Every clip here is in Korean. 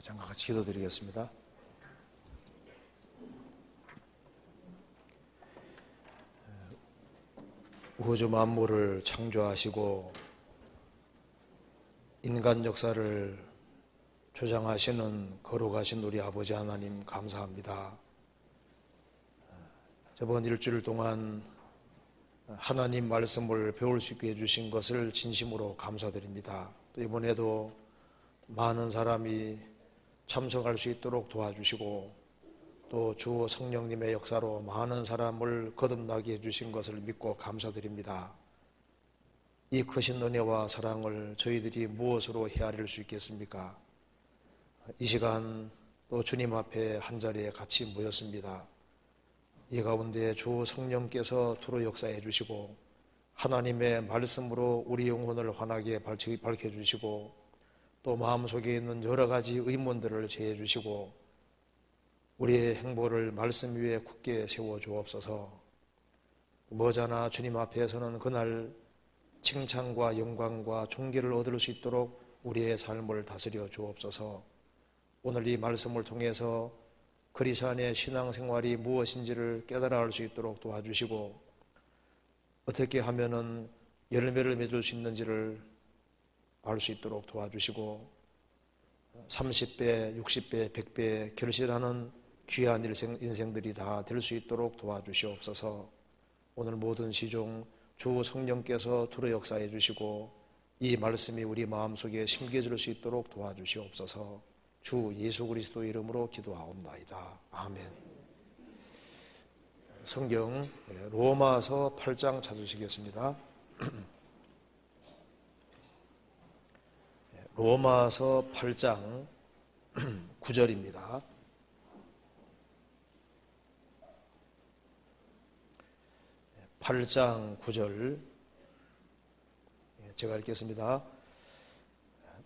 잠깐 같이 기도드리겠습니다. 우주 만물을 창조하시고 인간 역사를 주장하시는 거룩하신 우리 아버지 하나님 감사합니다. 저번 일주일 동안 하나님 말씀을 배울 수 있게 해주신 것을 진심으로 감사드립니다. 또 이번에도 많은 사람이 참석할 수 있도록 도와주시고 또 주 성령님의 역사로 많은 사람을 거듭나게 해주신 것을 믿고 감사드립니다. 이 크신 은혜와 사랑을 저희들이 무엇으로 헤아릴 수 있겠습니까? 이 시간 또 주님 앞에 한자리에 같이 모였습니다. 이 가운데 주 성령께서 두루 역사해 주시고 하나님의 말씀으로 우리 영혼을 환하게 밝혀주시고 또 마음속에 있는 여러 가지 의문들을 제해 주시고 우리의 행보를 말씀 위에 굳게 세워 주옵소서. 머자나 주님 앞에서는 그날 칭찬과 영광과 존귀를 얻을 수 있도록 우리의 삶을 다스려 주옵소서. 오늘 이 말씀을 통해서 그리스도인의 신앙생활이 무엇인지를 깨달아 알 수 있도록 도와주시고 어떻게 하면은 열매를 맺을 수 있는지를 알 수 있도록 도와주시고 30배, 60배, 100배 결실하는 귀한 인생들이 다 될 수 있도록 도와주시옵소서. 오늘 모든 시종 주 성령께서 두루 역사해 주시고 이 말씀이 우리 마음속에 심겨질 수 있도록 도와주시옵소서. 주 예수 그리스도 이름으로 기도하옵나이다. 아멘. 성경 로마서 8장 찾으시겠습니다. 로마서 8장 9절입니다. 팔 8장 9절 제가 읽겠습니다.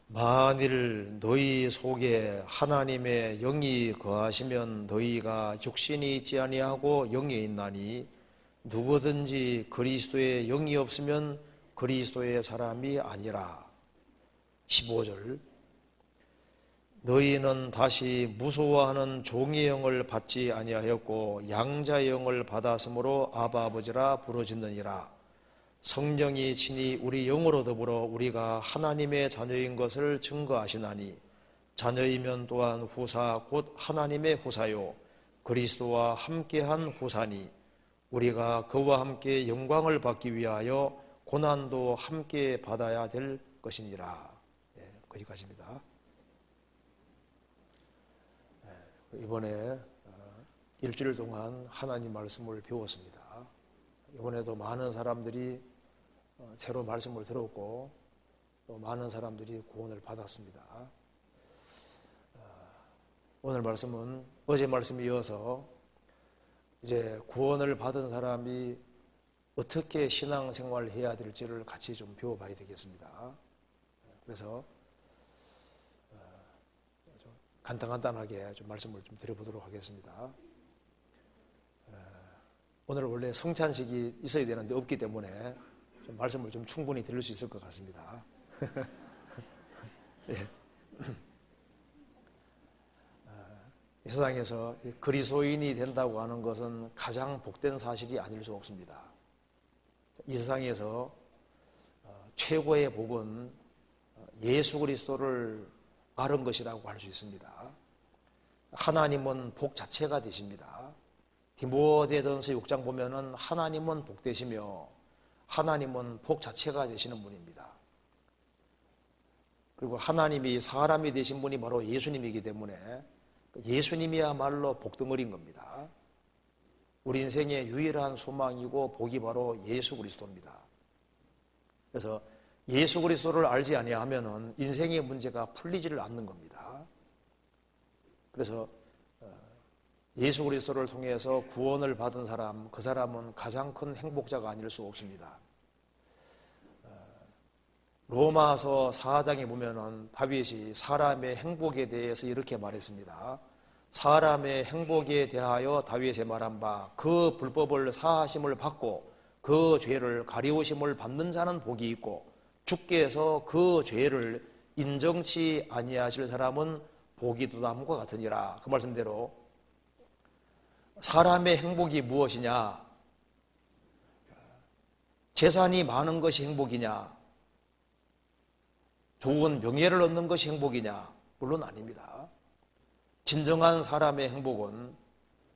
만일 너희 속에 하나님의 영이 거하시면 너희가 육신이 있지 아니하고 영이 있나니 누구든지 그리스도의 영이 없으면 그리스도의 사람이 아니라. 15절 너희는 다시 무서워하는 종의 영을 받지 아니하였고 양자의 영을 받았으므로 아바 아버지라 부르짖느니라. 성령이 친히 우리 영으로 더불어 우리가 하나님의 자녀인 것을 증거하시나니 자녀이면 또한 후사 곧 하나님의 후사요 그리스도와 함께한 후사니 우리가 그와 함께 영광을 받기 위하여 고난도 함께 받아야 될 것이니라. 거기까지입니다. 이번에 일주일 동안 하나님 말씀을 배웠습니다. 이번에도 많은 사람들이 새로 말씀을 들었고 또 많은 사람들이 구원을 받았습니다. 오늘 말씀은 어제 말씀에 이어서 이제 구원을 받은 사람이 어떻게 신앙생활을 해야 될지를 같이 좀 배워봐야 되겠습니다. 그래서 간단하게 좀 말씀을 좀 드려보도록 하겠습니다. 오늘 원래 성찬식이 있어야 되는데 없기 때문에 좀 말씀을 좀 충분히 드릴 수 있을 것 같습니다. 예. 이 세상에서 그리스도인이 된다고 하는 것은 가장 복된 사실이 아닐 수 없습니다. 이 세상에서 최고의 복은 예수 그리스도를 아는 것이라고 할 수 있습니다. 하나님은 복 자체가 되십니다. 디모데전서 6장 보면은 하나님은 복되시며 하나님은 복 자체가 되시는 분입니다. 그리고 하나님이 사람이 되신 분이 바로 예수님이기 때문에 예수님이야말로 복덩어리인 겁니다. 우리 인생의 유일한 소망이고 복이 바로 예수 그리스도입니다. 그래서 예수 그리스도를 알지 아니하면은 인생의 문제가 풀리지를 않는 겁니다. 그래서 예수 그리스도를 통해서 구원을 받은 사람, 그 사람은 가장 큰 행복자가 아닐 수 없습니다. 로마서 4장에 보면은 다윗이 사람의 행복에 대해서 이렇게 말했습니다. 사람의 행복에 대하여 다윗이 말한 바 그 불법을 사하심을 받고 그 죄를 가리우심을 받는 자는 복이 있고 주께서 그 죄를 인정치 아니하실 사람은 복이 두 나무와 같으니라. 그 말씀대로 사람의 행복이 무엇이냐? 재산이 많은 것이 행복이냐? 좋은 명예를 얻는 것이 행복이냐? 물론 아닙니다. 진정한 사람의 행복은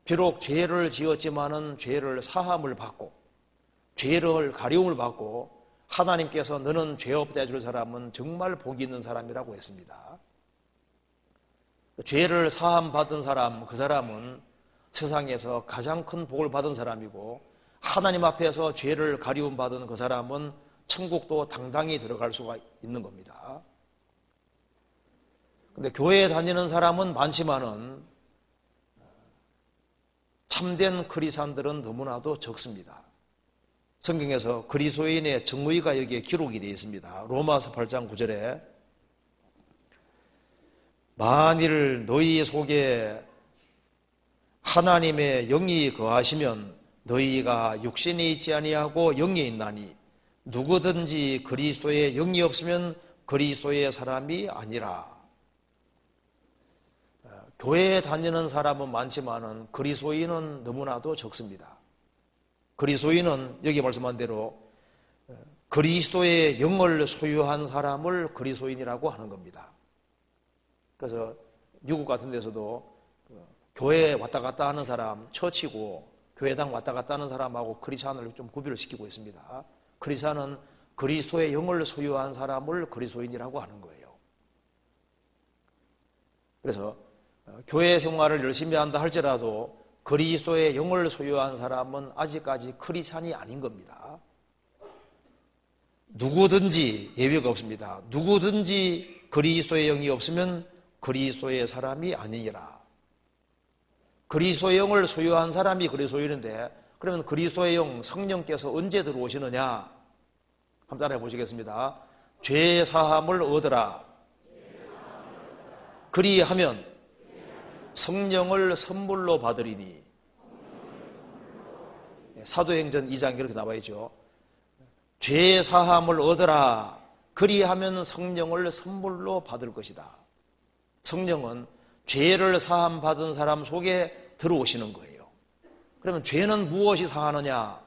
비록 죄를 지었지만은 죄를 사함을 받고 죄를 가려움을 받고 하나님께서 너는 죄 없다 해줄 사람은 정말 복이 있는 사람이라고 했습니다. 죄를 사함 받은 사람, 그 사람은 세상에서 가장 큰 복을 받은 사람이고 하나님 앞에서 죄를 가리움 받은 그 사람은 천국도 당당히 들어갈 수가 있는 겁니다. 근데 교회에 다니는 사람은 많지만은 참된 그리스도인들은 너무나도 적습니다. 성경에서 그리스도인의 정의가 여기에 기록이 되어 있습니다. 로마서 8장 9절에 만일 너희 속에 하나님의 영이 거하시면 너희가 육신이 있지 아니하고 영이 있나니 누구든지 그리스도의 영이 없으면 그리스도의 사람이 아니라. 교회에 다니는 사람은 많지만은 그리스도인은 너무나도 적습니다. 그리스도인은 여기 말씀한 대로 그리스도의 영을 소유한 사람을 그리스도인이라고 하는 겁니다. 그래서 미국 같은 데서도 교회에 왔다 갔다 하는 사람, 처치고 교회당 왔다 갔다 하는 사람하고 크리스찬을 좀 구별을 시키고 있습니다. 크리스찬은 그리스도의 영을 소유한 사람을 그리스도인이라고 하는 거예요. 그래서 교회 생활을 열심히 한다 할지라도 그리스도의 영을 소유한 사람은 아직까지 크리스찬이 아닌 겁니다. 누구든지 예외가 없습니다. 누구든지 그리스도의 영이 없으면 그리스도의 사람이 아니니라. 그리스도의 영을 소유한 사람이 그리스도인인데 그러면 그리스도의 영 성령께서 언제 들어오시느냐? 한번 따라해 보시겠습니다. 죄 사함을 얻으라. 그리하면 성령을 선물로 받으리니. 사도행전 2장 이렇게 나와 있죠. 죄 사함을 얻으라. 그리하면 성령을 선물로 받을 것이다. 성령은 죄를 사함 받은 사람 속에 들어오시는 거예요. 그러면 죄는 무엇이 사하느냐?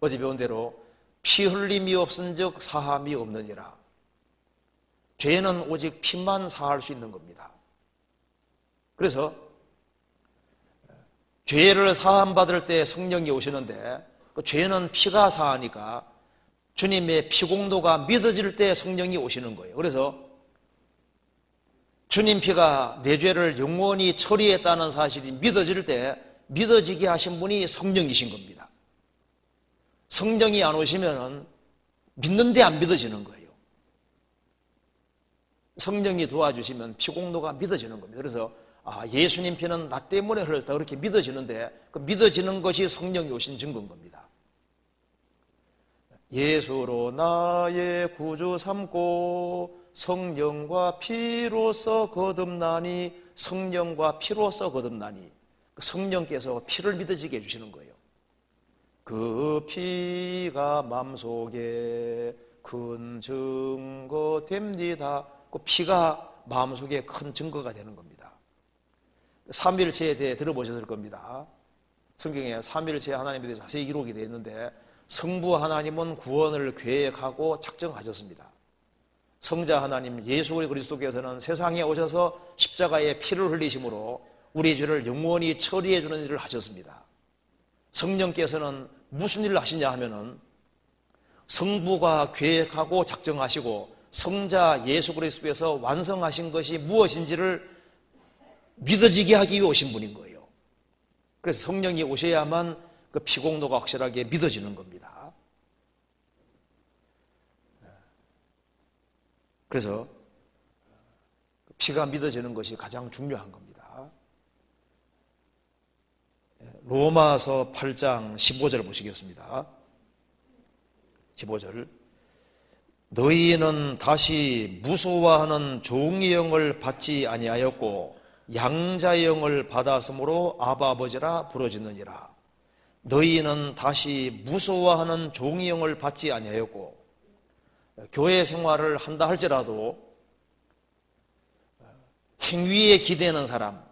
어제 배운 대로 피 흘림이 없은즉 사함이 없느니라. 죄는 오직 피만 사할 수 있는 겁니다. 그래서 죄를 사함 받을 때 성령이 오시는데 그 죄는 피가 사하니까 주님의 피공도가 믿어질 때 성령이 오시는 거예요. 그래서 주님 피가 내 죄를 영원히 처리했다는 사실이 믿어질 때 믿어지게 하신 분이 성령이신 겁니다. 성령이 안 오시면 믿는데 안 믿어지는 거예요. 성령이 도와주시면 피공도가 믿어지는 겁니다. 그래서 예수님 피는 나 때문에 흘렀다 그렇게 믿어지는데 그 믿어지는 것이 성령이 오신 증거인 겁니다. 예수로 나의 구주 삼고 성령과 피로써 거듭나니. 성령과 피로써 거듭나니. 성령께서 피를 믿어지게 해주시는 거예요. 그 피가 마음속에 큰 증거 됩니다. 그 피가 마음속에 큰 증거가 되는 겁니다. 삼위일체에 대해 들어보셨을 겁니다. 성경에 삼위일체 하나님에 대해 자세히 기록이 되어 있는데 성부 하나님은 구원을 계획하고 작정하셨습니다. 성자 하나님 예수 그리스도께서는 세상에 오셔서 십자가에 피를 흘리심으로 우리의 죄를 영원히 처리해 주는 일을 하셨습니다. 성령께서는 무슨 일을 하시냐 하면은 성부가 계획하고 작정하시고 성자 예수 그리스도께서 완성하신 것이 무엇인지를 믿어지게 하기 위해 오신 분인 거예요. 그래서 성령이 오셔야만 그 피공도가 확실하게 믿어지는 겁니다. 그래서 피가 믿어지는 것이 가장 중요한 겁니다. 로마서 8장 15절 보시겠습니다. 15절. 너희는 다시 무소화하는 종의 영을 받지 아니하였고 양자의 영을 받았으므로 아바 아버지라 부르짖느니라. 너희는 다시 무소화하는 종의 영을 받지 아니하였고 교회 생활을 한다 할지라도 행위에 기대는 사람,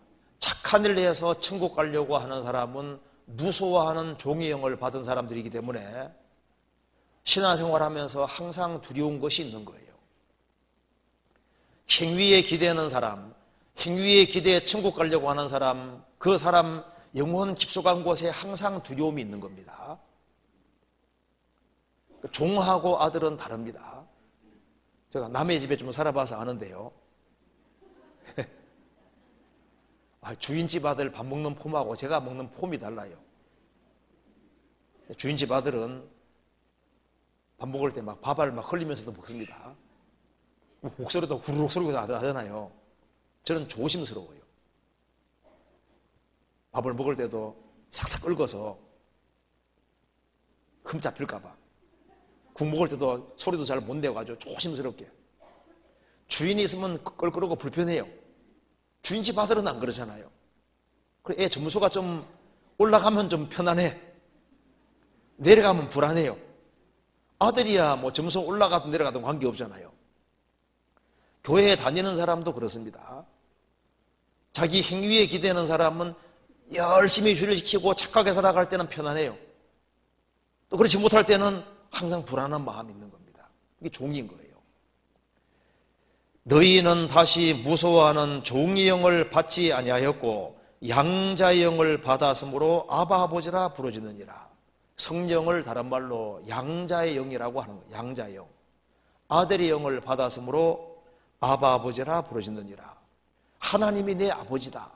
착한 일을 해서 천국 가려고 하는 사람은 무서워하는 종의 영을 받은 사람들이기 때문에 신앙생활하면서 항상 두려운 것이 있는 거예요. 행위에 기대는 사람, 행위에 기대해 천국 가려고 하는 사람, 그 사람 영혼 깊숙한 곳에 항상 두려움이 있는 겁니다. 종하고 아들은 다릅니다. 제가 남의 집에 좀 살아봐서 아는데요. 주인집 아들 밥 먹는 폼하고 제가 먹는 폼이 달라요. 주인집 아들은 밥 먹을 때 막 밥알 막 흘리면서도 먹습니다. 목소리도 후루룩 소리가 나잖아요. 저는 조심스러워요. 밥을 먹을 때도 삭삭 긁어서 흠 잡힐까봐. 국 먹을 때도 소리도 잘 못 내가지고 조심스럽게. 주인이 있으면 껄끄러고 불편해요. 주인집 아들은 안 그러잖아요. 애 점수가 좀 올라가면 좀 편안해. 내려가면 불안해요. 아들이야 뭐 점수 올라가든 내려가든 관계없잖아요. 교회에 다니는 사람도 그렇습니다. 자기 행위에 기대는 사람은 열심히 주의를 지키고 착하게 살아갈 때는 편안해요. 또 그렇지 못할 때는 항상 불안한 마음이 있는 겁니다. 이게 종인 거예요. 너희는 다시 무서워하는 종의 영을 받지 아니하였고 양자의 영을 받았으므로 아바 아버지라 부르짖느니라. 성령을 다른 말로 양자의 영이라고 하는 거예요. 양자의 영. 아들의 영을 받았으므로 아바 아버지라 부르짖느니라. 하나님이 내 아버지다.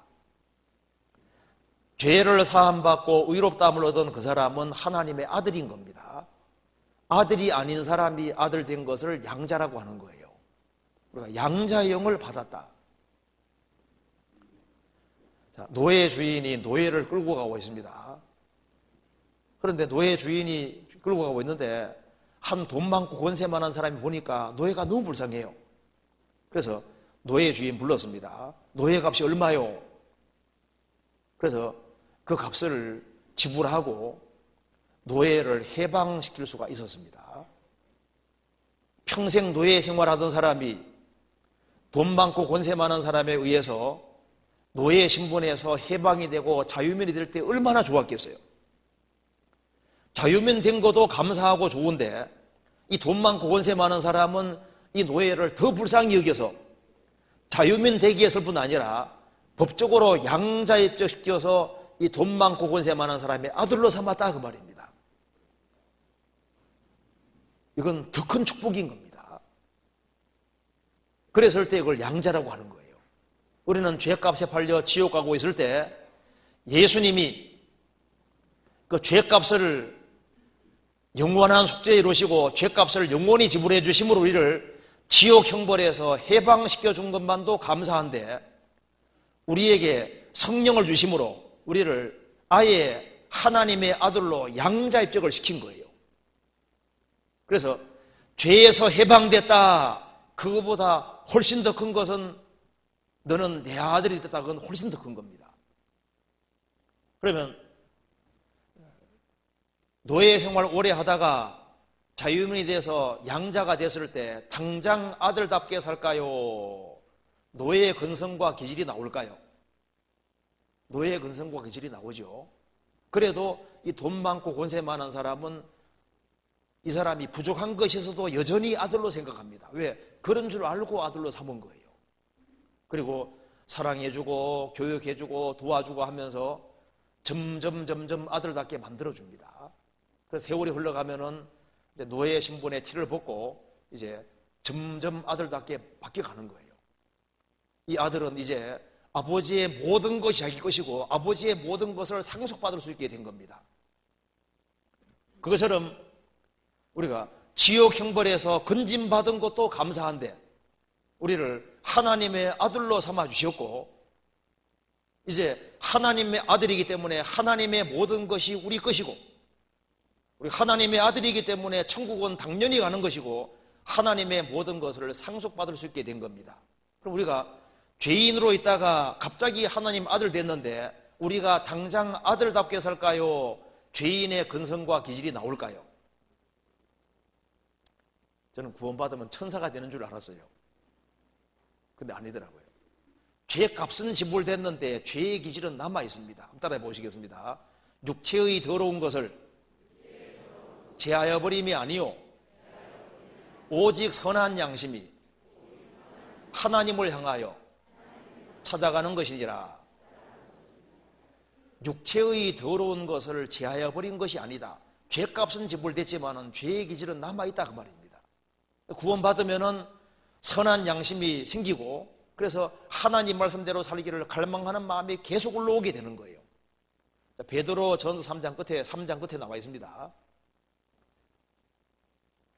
죄를 사함받고 의롭다함을 얻은 그 사람은 하나님의 아들인 겁니다. 아들이 아닌 사람이 아들 된 것을 양자라고 하는 거예요. 우리가 양자의 영을 받았다. 자, 노예 주인이 노예를 끌고 가고 있습니다. 그런데 노예 주인이 끌고 가고 있는데 한 돈 많고 권세 많은 사람이 보니까 노예가 너무 불쌍해요. 그래서 노예 주인 불렀습니다. 노예 값이 얼마요? 그래서 그 값을 지불하고 노예를 해방시킬 수가 있었습니다. 평생 노예 생활하던 사람이 돈 많고 권세 많은 사람에 의해서 노예 신분에서 해방이 되고 자유민이 될 때 얼마나 좋았겠어요. 자유민 된 것도 감사하고 좋은데 이 돈 많고 권세 많은 사람은 이 노예를 더 불쌍히 여겨서 자유민 되기 위해서뿐 아니라 법적으로 양자 입적시켜서 이 돈 많고 권세 많은 사람의 아들로 삼았다 그 말입니다. 이건 더 큰 축복인 겁니다. 그랬을 때 이걸 양자라고 하는 거예요. 우리는 죄값에 팔려 지옥 가고 있을 때 예수님이 그 죄값을 영원한 속죄에 이루시고 죄값을 영원히 지불해 주심으로 우리를 지옥 형벌에서 해방시켜 준 것만도 감사한데 우리에게 성령을 주심으로 우리를 아예 하나님의 아들로 양자 입적을 시킨 거예요. 그래서 죄에서 해방됐다. 그거보다 훨씬 더 큰 것은 너는 내 아들이 됐다. 그건 훨씬 더 큰 겁니다. 그러면 노예 생활 오래 하다가 자유민이 돼서 양자가 됐을 때 당장 아들답게 살까요? 노예의 근성과 기질이 나올까요? 노예의 근성과 기질이 나오죠. 그래도 이 돈 많고 권세 많은 사람은 이 사람이 부족한 것이 있어도 여전히 아들로 생각합니다. 왜? 그런 줄 알고 아들로 삼은 거예요. 그리고 사랑해주고 교육해주고 도와주고 하면서 점점 아들답게 만들어줍니다. 그래서 세월이 흘러가면은 이제 노예 신분의 티를 벗고 이제 점점 아들답게 바뀌어가는 거예요. 이 아들은 이제 아버지의 모든 것이 자기 것이고 아버지의 모든 것을 상속받을 수 있게 된 겁니다. 그것처럼 우리가 지옥 형벌에서 건짐받은 것도 감사한데 우리를 하나님의 아들로 삼아 주셨고 이제 하나님의 아들이기 때문에 하나님의 모든 것이 우리 것이고 우리 하나님의 아들이기 때문에 천국은 당연히 가는 것이고 하나님의 모든 것을 상속받을 수 있게 된 겁니다. 그럼 우리가 죄인으로 있다가 갑자기 하나님 아들 됐는데 우리가 당장 아들답게 살까요? 죄인의 근성과 기질이 나올까요? 저는 구원받으면 천사가 되는 줄 알았어요. 근데 아니더라고요. 죄값은 지불됐는데 죄의 기질은 남아있습니다. 한번 따라해 보시겠습니다. 육체의 더러운 것을 제하여 버림이 아니요 오직 선한 양심이 하나님을 향하여 찾아가는 것이니라. 육체의 더러운 것을 제하여 버린 것이 아니다. 죄값은 지불됐지만 죄의 기질은 남아있다 그 말입니다. 구원받으면 선한 양심이 생기고 그래서 하나님 말씀대로 살기를 갈망하는 마음이 계속 올라오게 되는 거예요. 베드로 전서 3장 끝에 나와 있습니다.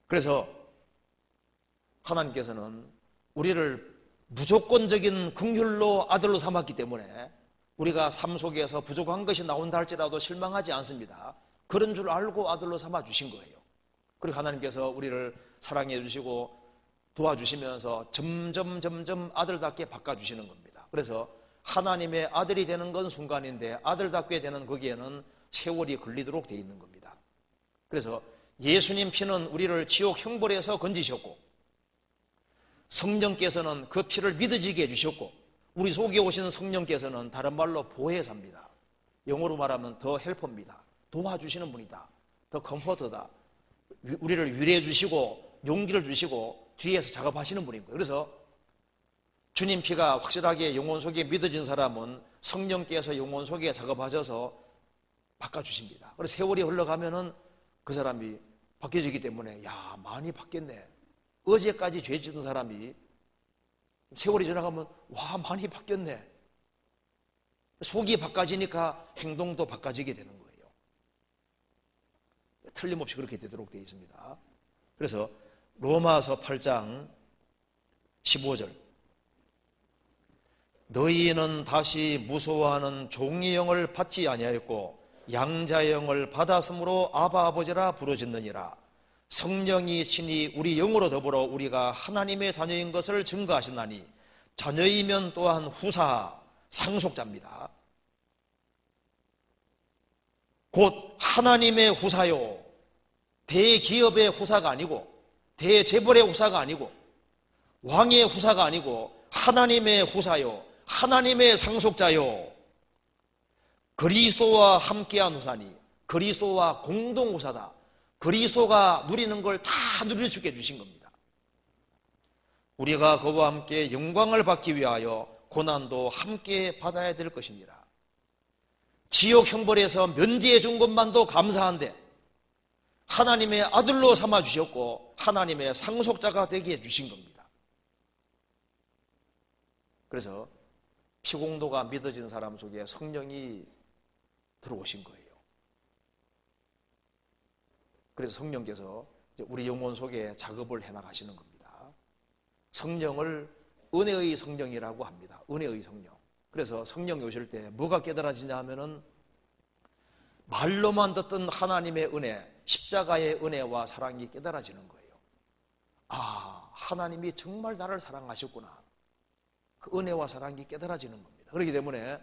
그래서 하나님께서는 우리를 무조건적인 긍휼로 아들로 삼았기 때문에 우리가 삶 속에서 부족한 것이 나온다 할지라도 실망하지 않습니다. 그런 줄 알고 아들로 삼아 주신 거예요. 그리고 하나님께서 우리를 사랑해 주시고 도와주시면서 점점 아들답게 바꿔주시는 겁니다. 그래서 하나님의 아들이 되는 건 순간인데 아들답게 되는 거기에는 세월이 걸리도록 되어 있는 겁니다. 그래서 예수님 피는 우리를 지옥 형벌에서 건지셨고 성령께서는 그 피를 믿어지게 해주셨고 우리 속에 오시는 성령께서는 다른 말로 보혜사입니다. 영어로 말하면 더 헬퍼입니다. 도와주시는 분이다. 더 컴포터다. 우리를 위로해 주시고 용기를 주시고 뒤에서 작업하시는 분인 거예요. 그래서 주님 피가 확실하게 영혼 속에 믿어진 사람은 성령께서 영혼 속에 작업하셔서 바꿔주십니다. 그래서 세월이 흘러가면은 그 사람이 바뀌어지기 때문에 야 많이 바뀌었네. 어제까지 죄 짓던 사람이 세월이 지나가면 와 많이 바뀌었네. 속이 바꿔지니까 행동도 바꿔지게 되는 거예요. 틀림없이 그렇게 되도록 되어 있습니다. 그래서 로마서 8장 15절 너희는 다시 무서워하는 종의 영을 받지 아니하였고 양자의 영을 받았으므로 아바 아버지라 부르짖느니라. 성령이 친히 우리 영으로 더불어 우리가 하나님의 자녀인 것을 증거하시나니 자녀이면 또한 후사 상속자입니다. 곧 하나님의 후사요 대기업의 후사가 아니고 대재벌의 후사가 아니고 왕의 후사가 아니고 하나님의 후사요 하나님의 상속자요 그리스도와 함께한 후사니 그리스도와 공동 후사다. 그리스도가 누리는 걸 다 누릴 수 있게 해주신 겁니다. 우리가 그와 함께 영광을 받기 위하여 고난도 함께 받아야 될 것이니라. 지옥 형벌에서 면제해 준 것만도 감사한데 하나님의 아들로 삼아 주셨고 하나님의 상속자가 되게 해 주신 겁니다. 그래서 피공도가 믿어진 사람 속에 성령이 들어오신 거예요. 그래서 성령께서 우리 영혼 속에 작업을 해나가시는 겁니다. 성령을 은혜의 성령이라고 합니다. 은혜의 성령. 그래서 성령이 오실 때 뭐가 깨달아지냐 하면은 말로만 듣던 하나님의 은혜, 십자가의 은혜와 사랑이 깨달아지는 거예요. 아, 하나님이 정말 나를 사랑하셨구나. 그 은혜와 사랑이 깨달아지는 겁니다. 그렇기 때문에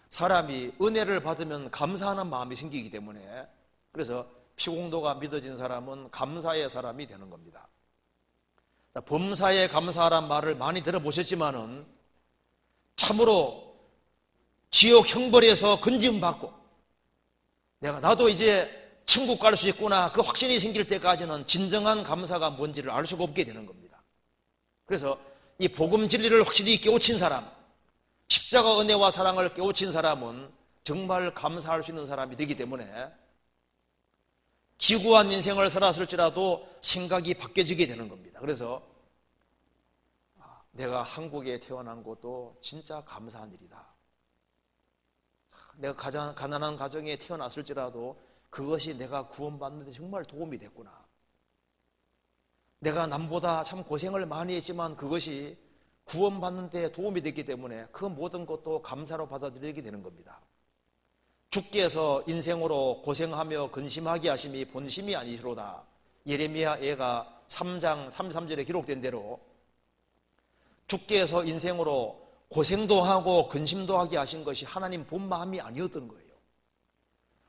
사람이 은혜를 받으면 감사하는 마음이 생기기 때문에 그래서 피공도가 믿어진 사람은 감사의 사람이 되는 겁니다. 범사에 감사하란 말을 많이 들어보셨지만은 참으로 지옥 형벌에서 건짐받고 나도 이제 천국 갈 수 있구나 그 확신이 생길 때까지는 진정한 감사가 뭔지를 알 수가 없게 되는 겁니다. 그래서 이 복음 진리를 확실히 깨우친 사람, 십자가 은혜와 사랑을 깨우친 사람은 정말 감사할 수 있는 사람이 되기 때문에 지구한 인생을 살았을지라도 생각이 바뀌어지게 되는 겁니다. 그래서 내가 한국에 태어난 것도 진짜 감사한 일이다. 내가 가난한 가정에 태어났을지라도 그것이 내가 구원받는 데 정말 도움이 됐구나. 내가 남보다 참 고생을 많이 했지만 그것이 구원받는 데 도움이 됐기 때문에 그 모든 것도 감사로 받아들이게 되는 겁니다. 주께서 인생으로 고생하며 근심하게 하심이 본심이 아니시로다. 예레미야 애가 3장 33절에 기록된 대로 주께서 인생으로 고생도 하고 근심도 하게 하신 것이 하나님 본 마음이 아니었던 거예요.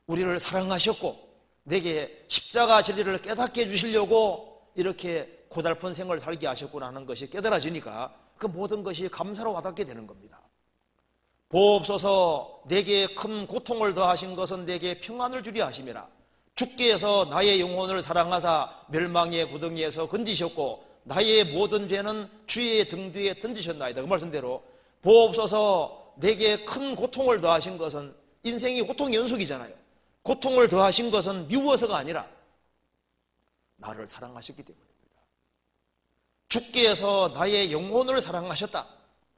우리를 사랑하셨고 내게 십자가 진리를 깨닫게 해주시려고 이렇게 고달픈 생을 살게 하셨구나 하는 것이 깨달아지니까 그 모든 것이 감사로 와닿게 되는 겁니다. 보옵소서 내게 큰 고통을 더하신 것은 내게 평안을 주려 하심이라. 주께서 나의 영혼을 사랑하사 멸망의 구덩이에서 건지셨고 나의 모든 죄는 주의 등 뒤에 던지셨나이다. 그 말씀대로 보옵소서 내게 큰 고통을 더하신 것은, 인생이 고통의 연속이잖아요. 고통을 더하신 것은 미워서가 아니라 나를 사랑하셨기 때문입니다. 주께서 나의 영혼을 사랑하셨다.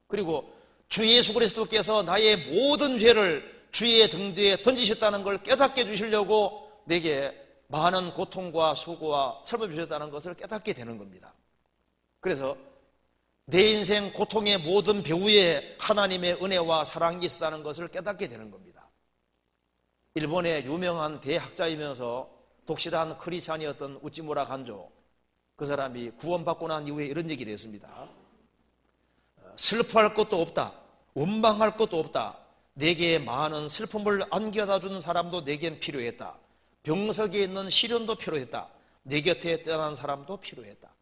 그리고 주 예수 그리스도께서 나의 모든 죄를 주의 등 뒤에 던지셨다는 걸 깨닫게 해주시려고 내게 많은 고통과 수고와 슬픔을 주셨다는 것을 깨닫게 되는 겁니다. 그래서 내 인생 고통의 모든 배후에 하나님의 은혜와 사랑이 있었다는 것을 깨닫게 되는 겁니다. 일본의 유명한 대학자이면서 독실한 크리스찬이었던 우찌무라 간조, 그 사람이 구원받고 난 이후에 이런 얘기를 했습니다. 슬퍼할 것도 없다, 원망할 것도 없다. 내게 많은 슬픔을 안겨다 준 사람도 내겐 필요했다. 병석에 있는 시련도 필요했다. 내 곁에 떠난 사람도 필요했다.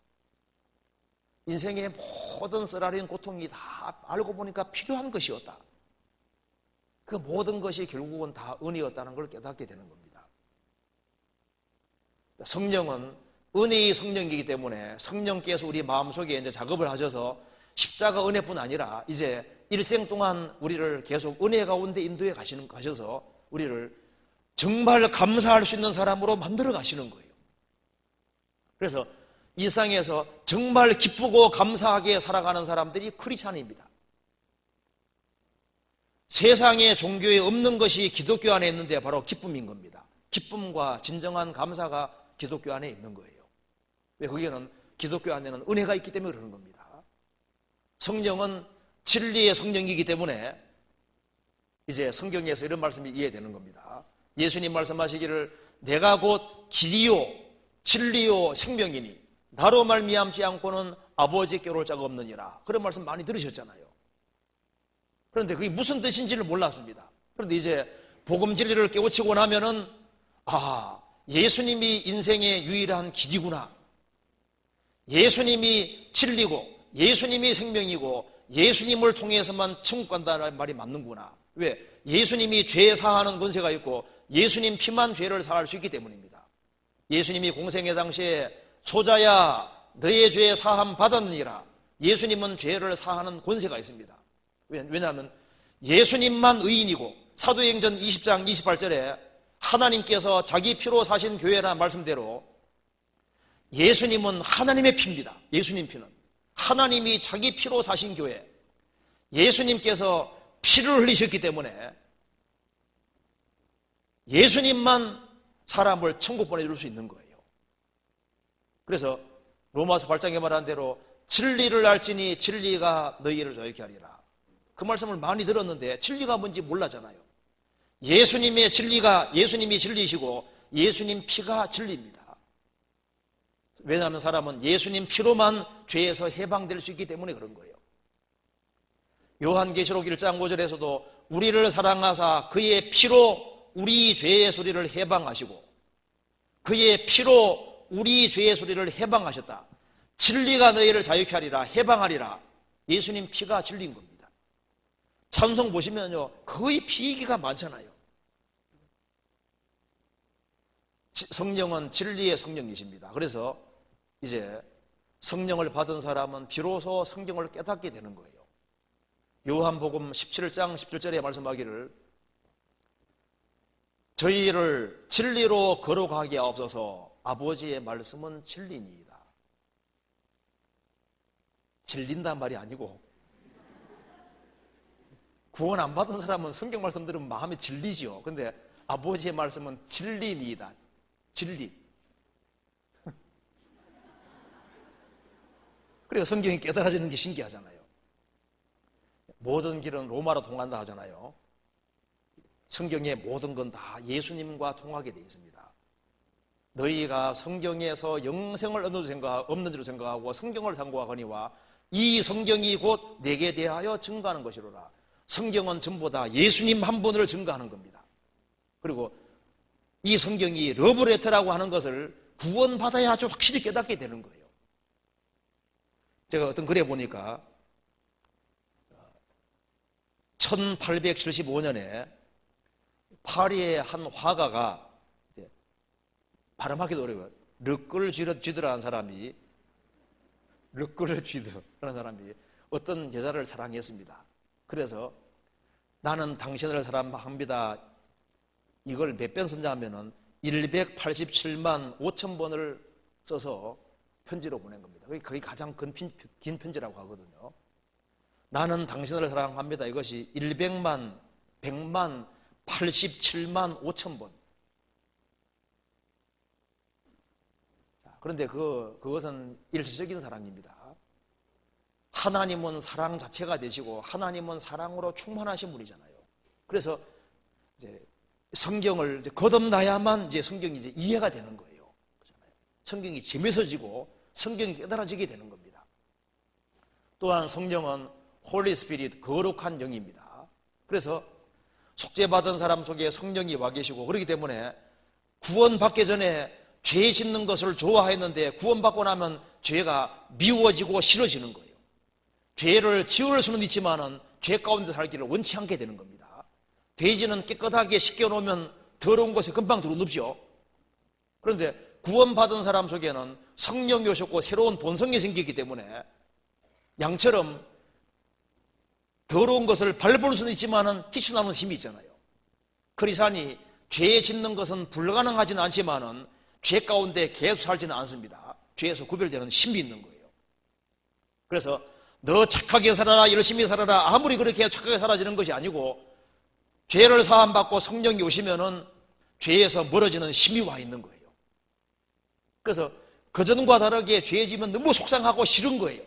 인생의 모든 쓰라린 고통이 다 알고 보니까 필요한 것이었다. 그 모든 것이 결국은 다 은혜였다는 걸 깨닫게 되는 겁니다. 성령은 은혜의 성령이기 때문에 성령께서 우리 마음속에 이제 작업을 하셔서 십자가 은혜뿐 아니라 이제 일생 동안 우리를 계속 은혜 가운데 인도해 가셔서 우리를 정말 감사할 수 있는 사람으로 만들어 가시는 거예요. 그래서 이 세상에서 정말 기쁘고 감사하게 살아가는 사람들이 크리스찬입니다. 세상의 종교에 없는 것이 기독교 안에 있는데 바로 기쁨인 겁니다. 기쁨과 진정한 감사가 기독교 안에 있는 거예요. 왜? 거기에는 기독교 안에는 은혜가 있기 때문에 그러는 겁니다. 성령은 진리의 성령이기 때문에 이제 성경에서 이런 말씀이 이해되는 겁니다. 예수님 말씀하시기를 내가 곧 길이요 진리요 생명이니 나로 말미암지 않고는 아버지께 올 자가 없느니라. 그런 말씀 많이 들으셨잖아요. 그런데 그게 무슨 뜻인지를 몰랐습니다. 그런데 이제 복음 진리를 깨우치고 나면은 예수님이 인생의 유일한 길이구나. 예수님이 진리고 예수님이 생명이고 예수님을 통해서만 천국 간다는 말이 맞는구나. 왜? 예수님이 죄 사하는 권세가 있고 예수님 피만 죄를 사할 수 있기 때문입니다. 예수님이 공생의 당시에 초자야 너의 죄 사함 받았느니라. 예수님은 죄를 사하는 권세가 있습니다. 왜냐하면 예수님만 의인이고 사도행전 20장 28절에 하나님께서 자기 피로 사신 교회라는 말씀대로 예수님은 하나님의 피입니다. 예수님 피는 하나님이 자기 피로 사신 교회, 예수님께서 피를 흘리셨기 때문에 예수님만 사람을 천국 보내줄 수 있는 거예요. 그래서 로마서 8장에 말한 대로 진리를 알지니 진리가 너희를 자유케 하리라. 그 말씀을 많이 들었는데 진리가 뭔지 몰랐잖아요. 예수님의 진리가 예수님이 진리시고 예수님 피가 진리입니다. 왜냐하면 사람은 예수님 피로만 죄에서 해방될 수 있기 때문에 그런 거예요. 요한계시록 1장 5절에서도 우리를 사랑하사 그의 피로 우리 죄의 소리를 해방하시고 그의 피로 우리 죄의 소리를 해방하셨다. 진리가 너희를 자유케 하리라, 해방하리라. 예수님 피가 진리인 겁니다. 찬송 보시면요 거의 피 얘기가 많잖아요. 성령은 진리의 성령이십니다. 그래서 이제 성령을 받은 사람은 비로소 성경을 깨닫게 되는 거예요. 요한복음 17장 17절에 말씀하기를 저희를 진리로 거룩하게 하옵소서. 아버지의 말씀은 진리니이다. 질린단 말이 아니고 구원 안 받은 사람은 성경 말씀 들으면 마음이 질리지요. 근데 아버지의 말씀은 진리니이다. 진리. 그래서 성경이 깨달아지는 게 신기하잖아요. 모든 길은 로마로 통한다 하잖아요. 성경의 모든 건 다 예수님과 통하게 되어 있습니다. 너희가 성경에서 영생을 얻는 줄 생각하고 성경을 상고하거니와 이 성경이 곧 내게 대하여 증거하는 것이로라. 성경은 전부 다 예수님 한 분을 증거하는 겁니다. 그리고 이 성경이 러브레터라고 하는 것을 구원받아야 아주 확실히 깨닫게 되는 거예요. 제가 어떤 글에 보니까 1875년에 파리의 한 화가가, 발음하기도 어려워요. 르끌쥐드라는 사람이, 르끌쥐드라는 사람이 어떤 여자를 사랑했습니다. 그래서 나는 당신을 사랑합니다. 이걸 몇 번 썼냐 하면은 187만 5천 번을 써서 편지로 보낸 겁니다. 그게 가장 긴 편지라고 하거든요. 나는 당신을 사랑합니다. 이것이 100만, 100만, 87만 5천 번. 그런데 그것은 일시적인 사랑입니다. 하나님은 사랑 자체가 되시고 하나님은 사랑으로 충만하신 분이잖아요. 그래서 이제 성경을 거듭나야만 이제 성경이 이제 이해가 되는 거예요. 그렇잖아요. 성경이 재밌어지고 성경이 깨달아지게 되는 겁니다. 또한 성령은 홀리 스피릿, 거룩한 영입니다. 그래서 속죄받은 사람 속에 성령이 와 계시고, 그렇기 때문에 구원받기 전에 죄 짓는 것을 좋아했는데 구원받고 나면 죄가 미워지고 싫어지는 거예요. 죄를 지울 수는 있지만은 죄 가운데 살기를 원치 않게 되는 겁니다. 돼지는 깨끗하게 씻겨놓으면 더러운 것에 금방 들어눕죠. 그런데 구원받은 사람 속에는 성령이 오셨고 새로운 본성이 생기기 때문에 양처럼 더러운 것을 밟을 수는 있지만은 뛰쳐나오는 힘이 있잖아요. 그리스도인이 죄 짓는 것은 불가능하지는 않지만은 죄 가운데 계속 살지는 않습니다. 죄에서 구별되는 힘이 있는 거예요. 그래서 너 착하게 살아라, 열심히 살아라, 아무리 그렇게 착하게 살아지는 것이 아니고 죄를 사함받고 성령이 오시면은 죄에서 멀어지는 힘이 와 있는 거예요. 그래서 그전과 다르게 죄 지면 너무 속상하고 싫은 거예요.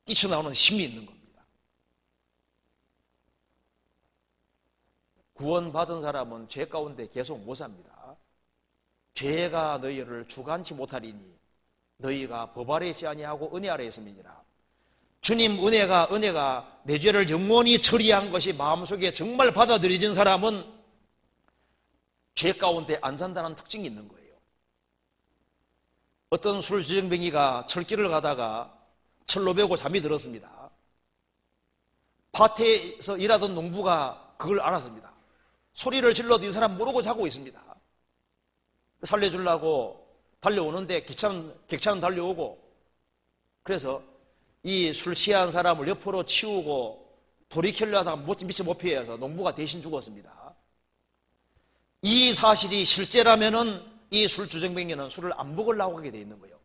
뛰쳐나오는 힘이 있는 겁니다. 구원받은 사람은 죄 가운데 계속 못 삽니다. 죄가 너희를 주관치 못하리니 너희가 법 아래 있지 아니하고 은혜 아래 있음이니라. 주님 은혜가 내 죄를 영원히 처리한 것이 마음속에 정말 받아들여진 사람은 죄 가운데 안 산다는 특징이 있는 거예요. 어떤 술주정뱅이가 철길을 가다가 철로 베고 잠이 들었습니다. 밭에서 일하던 농부가 그걸 알았습니다. 소리를 질러도 이 사람 모르고 자고 있습니다. 살려주려고 달려오는데 객차는 달려오고, 그래서 이 술 취한 사람을 옆으로 치우고 돌이키려 하다가 미처 못 피해서 농부가 대신 죽었습니다. 이 사실이 실제라면은 이 술주정뱅이는 술을 안 먹으려고 하게 돼 있는 거예요.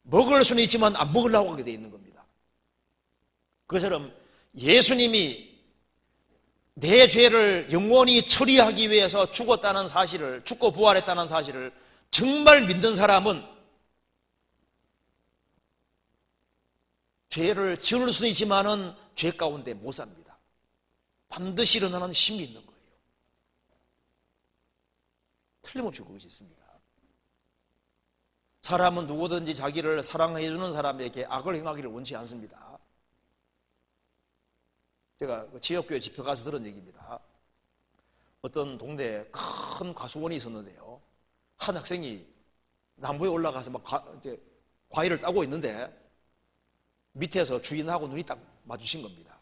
먹을 수는 있지만 안 먹으려고 하게 돼 있는 겁니다. 그처럼 예수님이 내 죄를 영원히 처리하기 위해서 죽었다는 사실을, 죽고 부활했다는 사실을 정말 믿는 사람은 죄를 지을 수는 있지만은 죄 가운데 못 삽니다. 반드시 일어나는 힘이 있는 거예요. 틀림없이 그것이 있습니다. 사람은 누구든지 자기를 사랑해주는 사람에게 악을 행하기를 원치 않습니다. 제가 지역교회 집회 가서 들은 얘기입니다. 어떤 동네에 큰 과수원이 있었는데요. 한 학생이 나무에 올라가서 막 과일을 따고 있는데 밑에서 주인하고 눈이 딱 마주친 겁니다.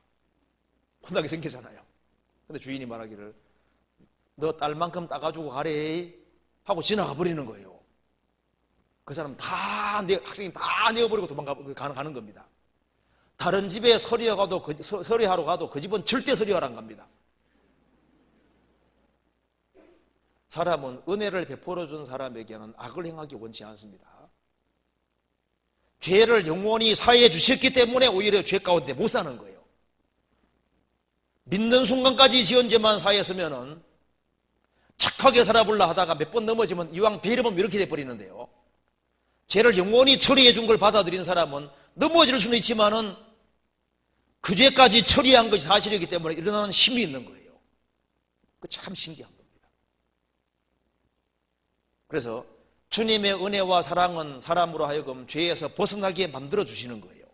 혼나게 생기잖아요. 근데 주인이 말하기를 너 딸만큼 따가지고 가래 하고 지나가 버리는 거예요. 그 사람 학생이 다 내어버리고 가는 겁니다. 다른 집에 서리하러 가도 그 집은 절대 서리하러 안 갑니다. 사람은 은혜를 베풀어 준 사람에게는 악을 행하기 원치 않습니다. 죄를 영원히 사해 주셨기 때문에 오히려 죄 가운데 못 사는 거예요. 믿는 순간까지 지은 죄만 사했으면은 착하게 살아보려 하다가 몇 번 넘어지면 이왕 배려면 이렇게 돼버리는데요. 죄를 영원히 처리해 준 걸 받아들인 사람은 넘어질 수는 있지만은 그 죄까지 처리한 것이 사실이기 때문에 일어나는 힘이 있는 거예요. 그 참 신기한 겁니다. 그래서 주님의 은혜와 사랑은 사람으로 하여금 죄에서 벗어나게 만들어 주시는 거예요.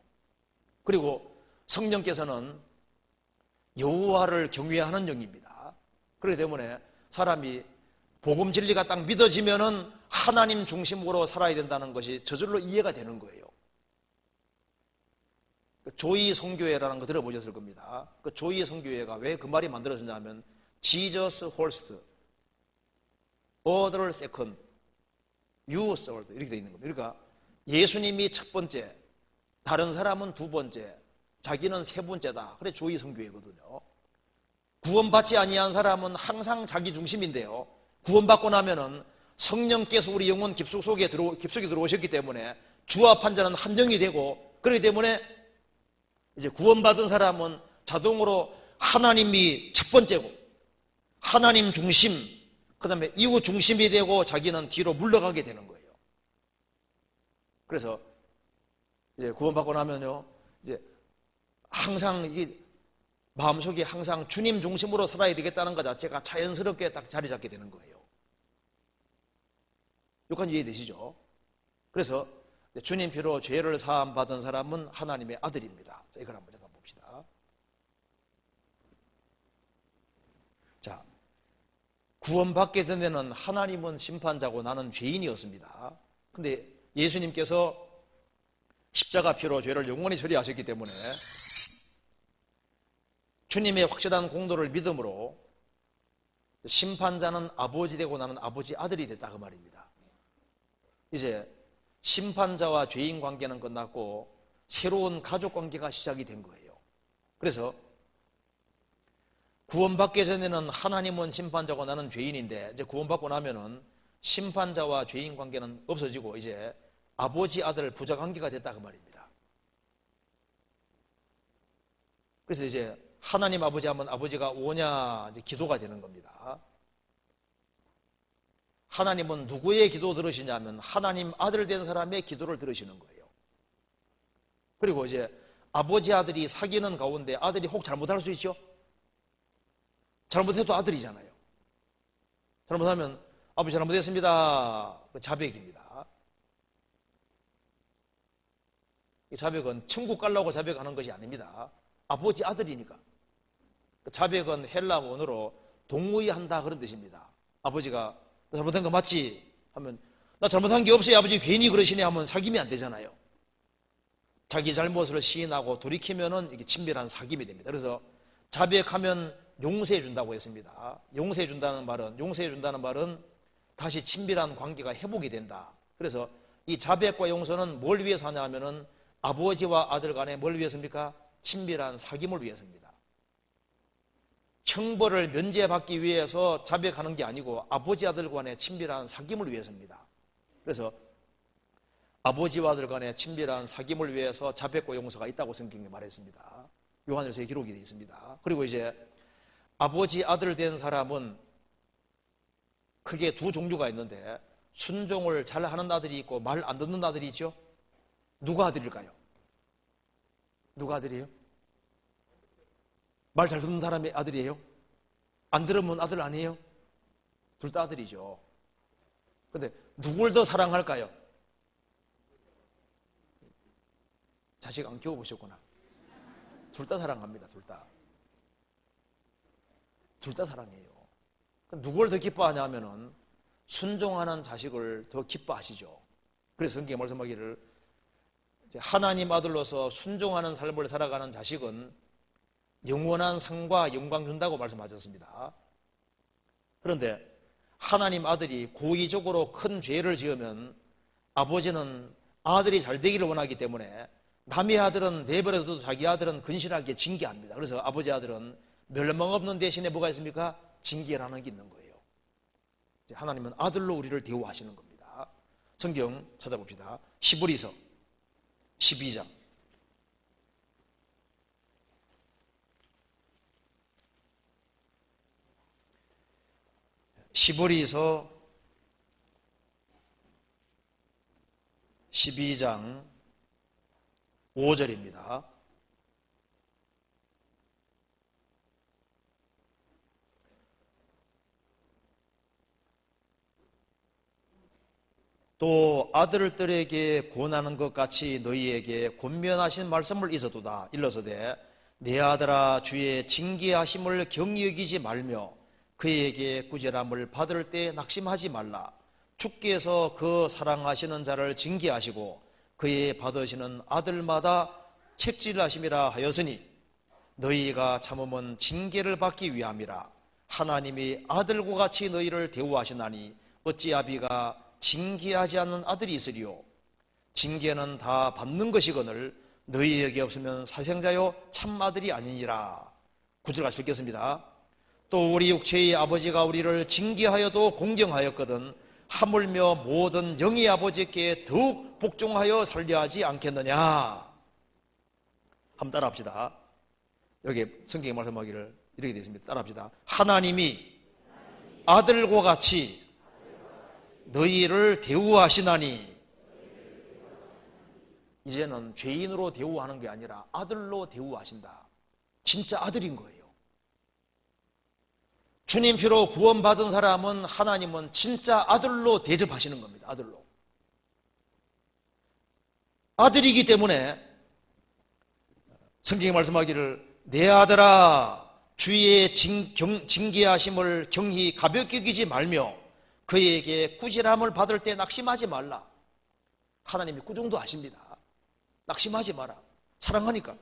그리고 성령께서는 여호와를 경외하는 영입니다. 그렇기 때문에 사람이 복음 진리가 딱 믿어지면은 하나님 중심으로 살아야 된다는 것이 저절로 이해가 되는 거예요. 조이 성교회라는 거 들어보셨을 겁니다. 그 조이 성교회가 왜 그 말이 만들어졌냐면 Jesus first, other second, you third 이렇게 되어 있는 겁니다. 그러니까 예수님이 첫 번째, 다른 사람은 두 번째, 자기는 세 번째다. 그래 조이 성교회거든요. 구원받지 아니한 사람은 항상 자기 중심인데요. 구원받고 나면은 성령께서 우리 영혼 깊숙이 들어오셨기 때문에 주와 판자는 한 영이 되고, 그렇기 때문에 이제 구원받은 사람은 자동으로 하나님이 첫 번째고, 하나님 중심, 그 다음에 이웃 중심이 되고, 자기는 뒤로 물러가게 되는 거예요. 그래서 이제 구원받고 나면요, 이제 항상 이게 마음속에 항상 주님 중심으로 살아야 되겠다는 것 자체가 자연스럽게 딱 자리 잡게 되는 거예요. 여기까지 이해되시죠? 그래서 주님 피로 죄를 사함 받은 사람은 하나님의 아들입니다. 자, 이걸 한번 잠깐 봅시다. 자, 구원받기 전에는 하나님은 심판자고 나는 죄인이었습니다. 근데 예수님께서 십자가 피로 죄를 영원히 처리하셨기 때문에 주님의 확실한 공로를 믿음으로 심판자는 아버지 되고 나는 아버지 아들이 됐다 그 말입니다. 이제 심판자와 죄인 관계는 끝났고 새로운 가족 관계가 시작이 된 거예요. 그래서 구원받기 전에는 하나님은 심판자고 나는 죄인인데, 이제 구원받고 나면은 심판자와 죄인 관계는 없어지고 이제 아버지 아들 부자 관계가 됐다 그 말입니다. 그래서 이제 하나님 아버지 하면 아버지가 오냐, 이제 기도가 되는 겁니다. 하나님은 누구의 기도 들으시냐면 하나님 아들 된 사람의 기도를 들으시는 거예요. 그리고 이제 아버지 아들이 사귀는 가운데 아들이 혹 잘못할 수 있죠? 잘못해도 아들이잖아요. 잘못하면 아버지 잘못했습니다. 자백입니다. 이 자백은 천국 가려고 자백하는 것이 아닙니다. 아버지 아들이니까. 자백은 헬라 원어로 동의한다 그런 뜻입니다. 아버지가 나 잘못한 거 맞지? 하면 나 잘못한 게 없어요. 아버지 괜히 그러시네 하면 사귐이 안 되잖아요. 자기 잘못을 시인하고 돌이키면은 이게 친밀한 사귐이 됩니다. 그래서 자백하면 용서해 준다고 했습니다. 용서해 준다는 말은 다시 친밀한 관계가 회복이 된다. 그래서 이 자백과 용서는 뭘 위해서 하냐 하면은 아버지와 아들 간에 뭘 위해서입니까? 친밀한 사귐을 위해서입니다. 형벌을 면제받기 위해서 자백하는 게 아니고 아버지 아들 간의 친밀한 사귐을 위해서입니다. 그래서 아버지와 아들 간의 친밀한 사귐을 위해서 자백과 용서가 있다고 성경에 말했습니다. 요한일서에 기록이 되어 있습니다. 그리고 이제 아버지 아들 된 사람은 크게 두 종류가 있는데 순종을 잘 하는 아들이 있고 말 안 듣는 아들이 있죠. 누가 아들일까요? 누가 아들이에요? 말 잘 듣는 사람의 아들이에요? 안 들으면 아들 아니에요? 둘 다 아들이죠. 근데 누굴 더 사랑할까요? 자식 안 키워보셨구나. 둘 다 사랑합니다. 둘 다. 둘 다 사랑해요. 누굴 더 기뻐하냐 하면은 순종하는 자식을 더 기뻐하시죠. 그래서 성경에 말씀하기를 하나님 아들로서 순종하는 삶을 살아가는 자식은 영원한 상과 영광 준다고 말씀하셨습니다. 그런데 하나님 아들이 고의적으로 큰 죄를 지으면 아버지는 아들이 잘 되기를 원하기 때문에 남의 아들은 내버려둬도 자기 아들은 근실하게 징계합니다. 그래서 아버지 아들은 멸망 없는 대신에 뭐가 있습니까? 징계라는 게 있는 거예요. 하나님은 아들로 우리를 대우하시는 겁니다. 성경 찾아봅시다. 히브리서 12장. 히브리서 12장 5절입니다. 또 아들들에게 권하는 것 같이 너희에게 권면하신 말씀을 잊어두다. 일러서되 내 아들아 주의 징계하심을 경히 여기지 말며 그에게 구제람을 받을 때 낙심하지 말라. 주께서 그 사랑하시는 자를 징계하시고 그의 받으시는 아들마다 책질하심이라 하였으니 너희가 참으면 징계를 받기 위함이라. 하나님이 아들과 같이 너희를 대우하시나니 어찌 아비가 징계하지 않는 아들이 있으리요. 징계는 다 받는 것이거늘 너희에게 없으면 사생자요 참 아들이 아니니라. 9절 같이 읽겠습니다. 또 우리 육체의 아버지가 우리를 징계하여도 공경하였거든 하물며 모든 영의 아버지께 더욱 복종하여 살려하지 않겠느냐. 한번 따라합시다. 여기 성경에 말씀하기를 이렇게 되어 있습니다. 따라합시다. 하나님이 아들과 같이 너희를 대우하시나니. 이제는 죄인으로 대우하는 게 아니라 아들로 대우하신다. 진짜 아들인 거예요. 주님 피로 구원받은 사람은 하나님은 진짜 아들로 대접하시는 겁니다. 아들로. 아들이기 때문에 성경이 말씀하기를 내 아들아 주의 징계하심을 경히 가볍게 여기지 말며 그에게 꾸지람을 받을 때 낙심하지 말라. 하나님이 꾸중도 하십니다. 낙심하지 마라. 사랑하니까.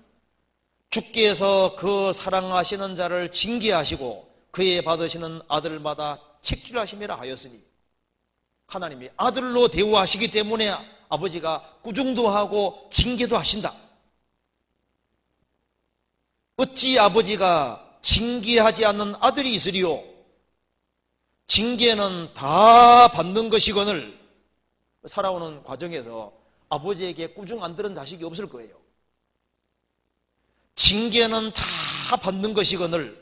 주께서 그 사랑하시는 자를 징계하시고 그에 받으시는 아들마다 책질하심이라 하였으니 하나님이 아들로 대우하시기 때문에 아버지가 꾸중도 하고 징계도 하신다. 어찌 아버지가 징계하지 않는 아들이 있으리요. 징계는 다 받는 것이거늘. 살아오는 과정에서 아버지에게 꾸중 안 들은 자식이 없을 거예요. 징계는 다 받는 것이거늘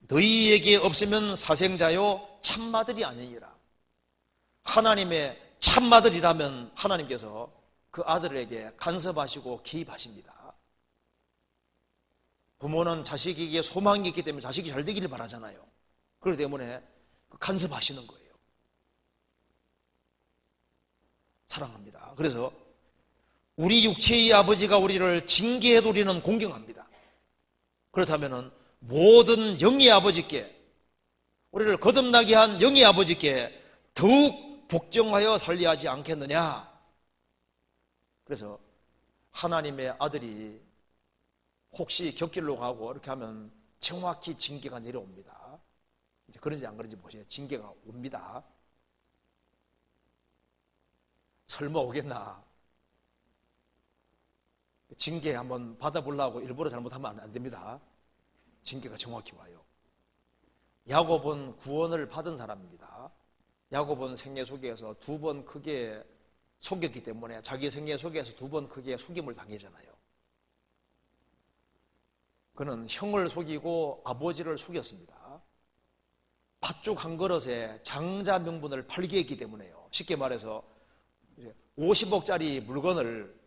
너희에게 없으면 사생자요 참마들이 아니니라. 하나님의 참마들이라면 하나님께서 그 아들에게 간섭하시고 개입하십니다. 부모는 자식에게 소망이 있기 때문에 자식이 잘 되기를 바라잖아요. 그렇기 때문에 간섭하시는 거예요. 사랑합니다. 그래서 우리 육체의 아버지가 우리를 징계해도 우리는 공경합니다. 그렇다면 모든 영의 아버지께, 우리를 거듭나게 한 영의 아버지께 더욱 복종하여 살려하지 않겠느냐. 그래서 하나님의 아들이 혹시 곁길로 가고 이렇게 하면 정확히 징계가 내려옵니다. 이제 그런지 안 그런지 보세요. 징계가 옵니다. 설마 오겠나? 징계 한번 받아보려고 일부러 잘못하면 안 됩니다. 징계가 정확히 와요. 야곱은 구원을 받은 사람입니다. 야곱은 생애 속에서 2번 크게 속였기 때문에 자기 생애 속에서 2번 크게 속임을 당했잖아요. 그는 형을 속이고 아버지를 속였습니다. 팥죽 한 그릇에 장자 명분을 팔게 했기 때문에요. 쉽게 말해서 50억짜리 물건을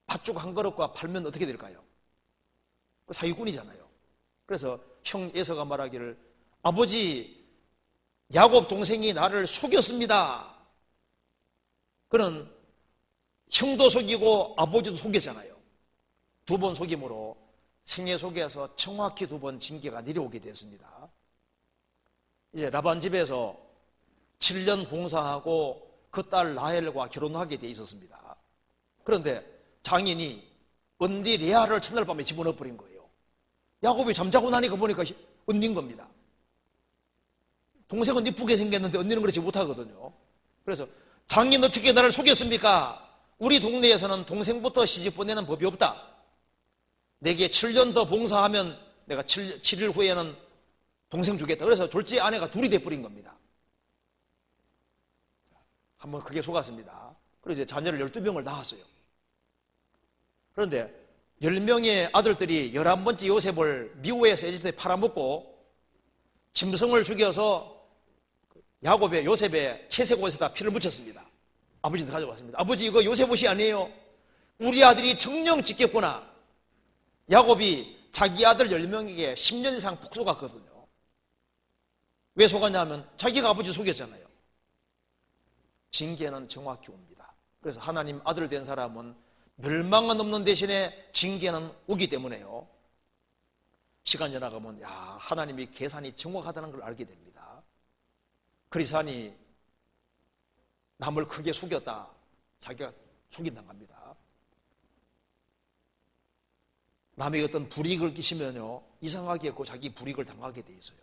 팥죽 한 그릇과 팔면 어떻게 될까요? 사기꾼이잖아요. 그래서 형 에서가 말하기를 아버지 야곱 동생이 나를 속였습니다. 그는 형도 속이고 아버지도 속였잖아요. 2번 속임으로 생애 속에서 정확히 2번 징계가 내려오게 됐습니다. 이제 라반 집에서 7년 봉사하고 그 딸 라헬과 결혼하게 돼 있었습니다. 그런데 장인이 언니 레아를 첫날 밤에 집어넣어 버린 거예요. 야곱이 잠자고 나니까 보니까 언니인 겁니다. 동생은 이쁘게 생겼는데 언니는 그렇지 못하거든요. 그래서 장인 어떻게 나를 속였습니까? 우리 동네에서는 동생부터 시집 보내는 법이 없다. 내게 7년 더 봉사하면 내가 7일 후에는 동생 주겠다. 그래서 졸지 아내가 둘이 돼버린 겁니다. 한번 크게 속았습니다. 그리고 이제 자녀를 12명을 낳았어요. 그런데 10명의 아들들이 11번째 요셉을 미국에서 에집트에 팔아먹고 짐승을 죽여서 야곱의 요셉의 채색 옷에다 피를 묻혔습니다. 아버지한테 가져왔습니다. 아버지 이거 요셉 옷이 아니에요. 우리 아들이 정령 짓겠구나. 야곱이 자기 아들 10명에게 10년 이상 폭 속았거든요. 왜 속았냐면 자기가 아버지 속였잖아요. 징계는 정확히 옵니다. 그래서 하나님 아들 된 사람은 멸망은 없는 대신에 징계는 오기 때문에요. 시간 지나가면 하나님이 계산이 정확하다는 걸 알게 됩니다. 그리스안이 남을 크게 속였다. 자기가 속인다고 합니다. 남에게 어떤 불이익을 끼치면요, 이상하게 그 자기 불이익을 당하게 돼 있어요.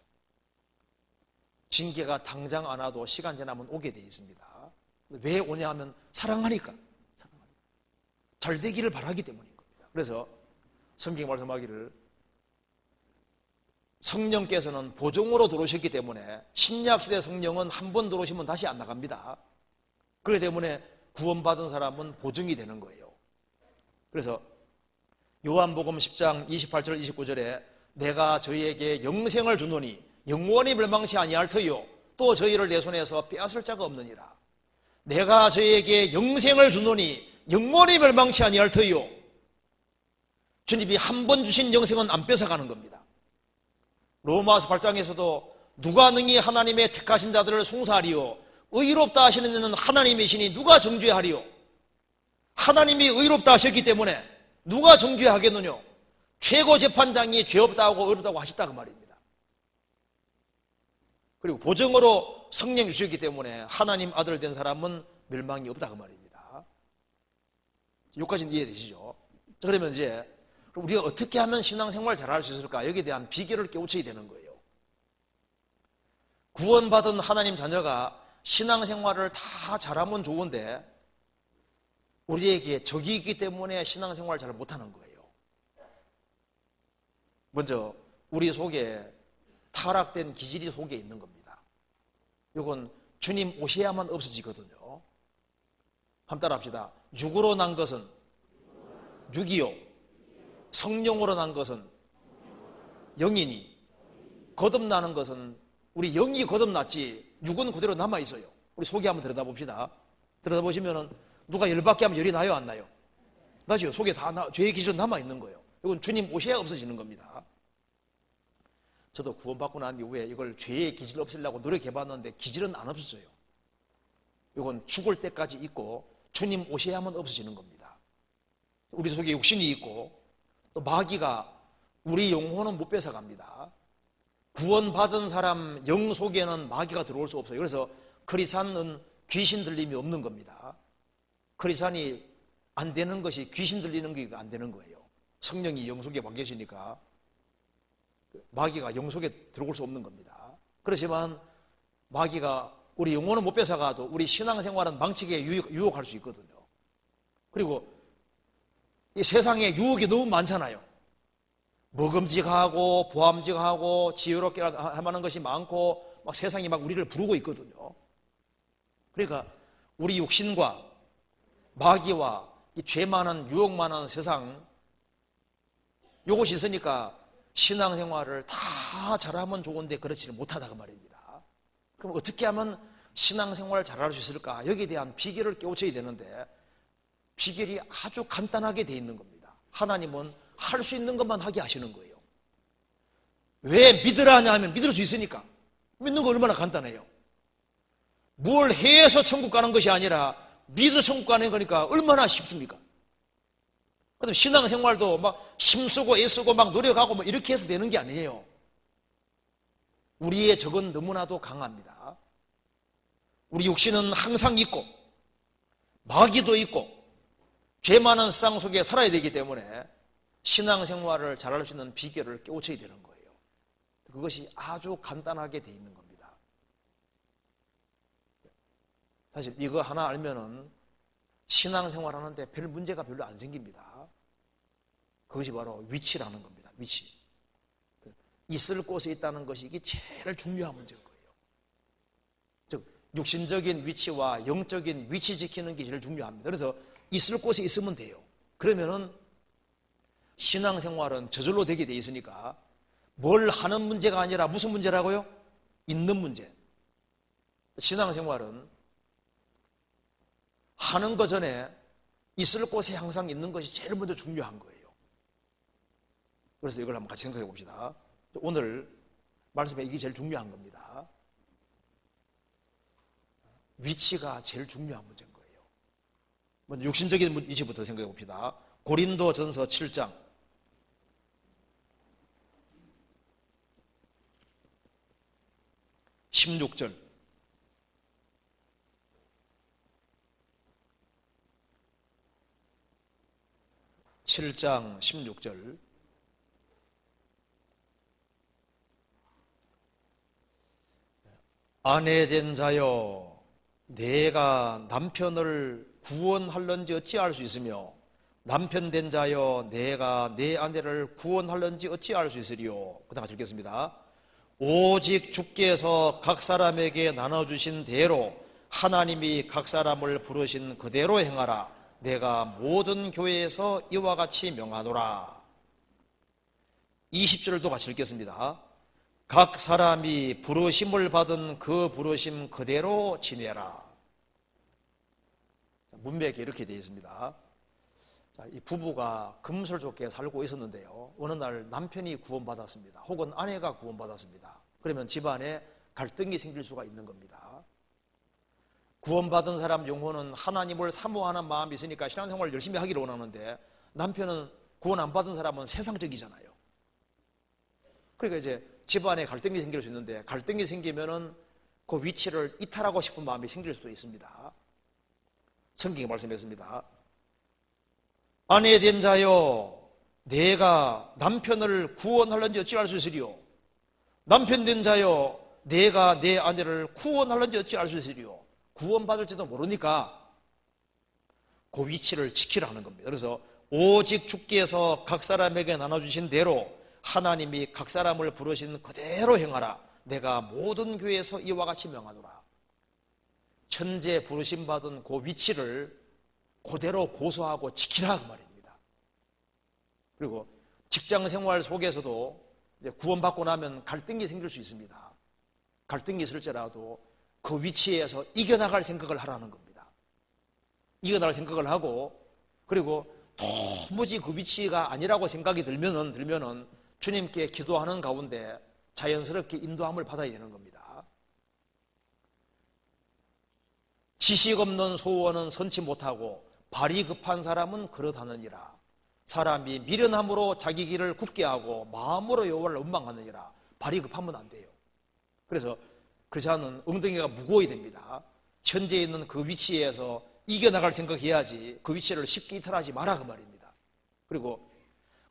징계가 당장 안 와도 시간 지나면 오게 돼 있습니다. 왜 오냐 하면 사랑하니까. 잘 되기를 바라기 때문인 겁니다. 그래서 성경이 말씀하기를 성령께서는 보정으로 들어오셨기 때문에 신약시대 성령은 한 번 들어오시면 다시 안 나갑니다. 그렇기 때문에 구원받은 사람은 보증이 되는 거예요. 그래서 요한복음 10장 28절 29절에 내가 저희에게 영생을 주노니 영원히 멸망치 아니할 터이요 또 저희를 내 손에서 빼앗을 자가 없느니라. 내가 저희에게 영생을 주노니 영원히 멸망치 아니할 터이요. 주님이 한 번 주신 영생은 안 뺏어가는 겁니다. 로마서 8장에서도 누가 능히 하나님의 택하신 자들을 송사하리요 의롭다 하시는 이는 하나님이시니 누가 정죄하리요. 하나님이 의롭다 하셨기 때문에 누가 정죄하겠느냐. 최고 재판장이 죄 없다고 의롭다고 하셨다 그 말입니다. 그리고 보증으로 성령 주셨기 때문에 하나님 아들 된 사람은 멸망이 없다 그 말입니다. 여기까지는 이해되시죠? 그러면 이제 우리가 어떻게 하면 신앙생활 잘할 수 있을까? 여기에 대한 비결을 깨우쳐야 되는 거예요. 구원받은 하나님 자녀가 신앙생활을 다 잘하면 좋은데 우리에게 적이 있기 때문에 신앙생활을 잘 못하는 거예요. 먼저 우리 속에 타락된 기질이 속에 있는 겁니다. 이건 주님 오셔야만 없어지거든요. 한번 따라 합시다. 육으로 난 것은 육이요 성령으로 난 것은 영이니 거듭나는 것은 우리 영이 거듭났지 육은 그대로 남아있어요. 우리 속에 한번 들여다봅시다. 들여다보시면 누가 열받게 하면 열이 나요 안 나요? 나죠. 속에 다 죄의 기질은 남아있는 거예요. 이건 주님 오셔야 없어지는 겁니다. 저도 구원받고 난 이후에 이걸 죄의 기질을 없애려고 노력해봤는데 기질은 안 없어져요. 이건 죽을 때까지 있고 주님 오셔야만 없어지는 겁니다. 우리 속에 육신이 있고 또 마귀가 우리 영혼은 못 뺏어갑니다. 구원받은 사람 영 속에는 마귀가 들어올 수 없어요. 그래서 크리스찬은 귀신 들림이 없는 겁니다. 크리스찬이 안 되는 것이 귀신 들리는 게 안 되는 거예요. 성령이 영 속에 와 계시니까 마귀가 영 속에 들어올 수 없는 겁니다. 그렇지만 마귀가 우리 영혼은 못 뺏어가도 우리 신앙생활은 망치게 유혹할 수 있거든요. 그리고 이 세상에 유혹이 너무 많잖아요. 먹음직하고 보암직하고 지혜롭게 할 만한 것이 많고 막 세상이 막 우리를 부르고 있거든요. 그러니까 우리 육신과 마귀와 이 죄 많은 유혹 많은 세상 요것이 있으니까 신앙생활을 다 잘하면 좋은데 그렇지를 못하다 그 말입니다. 그럼 어떻게 하면 신앙생활을 잘할 수 있을까? 여기에 대한 비결을 깨우쳐야 되는데 비결이 아주 간단하게 돼 있는 겁니다. 하나님은 할 수 있는 것만 하게 하시는 거예요. 왜 믿으라 하냐면 믿을 수 있으니까. 믿는 거 얼마나 간단해요. 뭘 해서 천국 가는 것이 아니라 믿어 천국 가는 거니까 얼마나 쉽습니까? 그런데 신앙생활도 막 힘쓰고 애쓰고 막 노력하고 뭐 이렇게 해서 되는 게 아니에요. 우리의 적은 너무나도 강합니다. 우리 육신은 항상 있고 마귀도 있고 죄 많은 세상 속에 살아야 되기 때문에 신앙생활을 잘할 수 있는 비결을 깨우쳐야 되는 거예요. 그것이 아주 간단하게 돼 있는 겁니다. 사실 이거 하나 알면은 신앙생활 하는데 별 문제가 별로 안 생깁니다. 그것이 바로 위치라는 겁니다. 위치. 있을 곳에 있다는 것이 이게 제일 중요한 문제인 거예요. 즉 육신적인 위치와 영적인 위치 지키는 게 제일 중요합니다. 그래서 있을 곳에 있으면 돼요. 그러면은 신앙생활은 저절로 되게 돼 있으니까 뭘 하는 문제가 아니라 무슨 문제라고요? 있는 문제. 신앙생활은 하는 것 전에 있을 곳에 항상 있는 것이 제일 먼저 중요한 거예요. 그래서 이걸 한번 같이 생각해 봅시다. 오늘 말씀에 이게 제일 중요한 겁니다. 위치가 제일 중요한 문제인 거예요. 먼저 육신적인 위치부터 생각해 봅시다. 고린도전서 7장 16절 7장 16절 아내 된 자여 내가 남편을 구원할런지 어찌할 수 있으며 남편 된 자여 내가 내 아내를 구원할런지 어찌할 수 있으리요. 그 다음 읽겠습니다. 오직 주께서 각 사람에게 나눠주신 대로 하나님이 각 사람을 부르신 그대로 행하라. 내가 모든 교회에서 이와 같이 명하노라. 20절도 같이 읽겠습니다. 각 사람이 부르심을 받은 그 부르심 그대로 지내라. 문맥이 이렇게 되어 있습니다. 이 부부가 금슬좋게 살고 있었는데요, 어느 날 남편이 구원받았습니다. 혹은 아내가 구원받았습니다. 그러면 집안에 갈등이 생길 수가 있는 겁니다. 구원받은 사람 영혼은 하나님을 사모하는 마음이 있으니까 신앙생활을 열심히 하기를 원하는데, 남편은 구원 안 받은 사람은 세상적이잖아요. 그러니까 이제 집안에 갈등이 생길 수 있는데, 갈등이 생기면은 그 위치를 이탈하고 싶은 마음이 생길 수도 있습니다. 성경이 말씀했습니다. 아내 된 자여 내가 남편을 구원할런지 어찌할 수 있으리요. 남편 된 자여 내가 내 아내를 구원할런지 어찌할 수 있으리요. 구원받을지도 모르니까 그 위치를 지키라는 겁니다. 그래서 오직 주께서 각 사람에게 나눠주신 대로 하나님이 각 사람을 부르신 그대로 행하라. 내가 모든 교회에서 이와 같이 명하노라. 천재 부르심 받은 그 위치를 그대로 고수하고 지키라 그 말입니다. 그리고 직장 생활 속에서도 이제 구원받고 나면 갈등이 생길 수 있습니다. 갈등이 있을지라도 그 위치에서 이겨나갈 생각을 하라는 겁니다. 이겨나갈 생각을 하고, 그리고 도무지 그 위치가 아니라고 생각이 들면은 주님께 기도하는 가운데 자연스럽게 인도함을 받아야 되는 겁니다. 지식 없는 소원은 선치 못하고 발이 급한 사람은 그러하느니라. 사람이 미련함으로 자기 길을 굳게 하고 마음으로 여호와를 원망하느니라. 발이 급하면 안 돼요. 그래서 그렇지 않은 엉덩이가 무거워야 됩니다. 현재 있는 그 위치에서 이겨나갈 생각해야지 그 위치를 쉽게 이탈하지 마라 그 말입니다. 그리고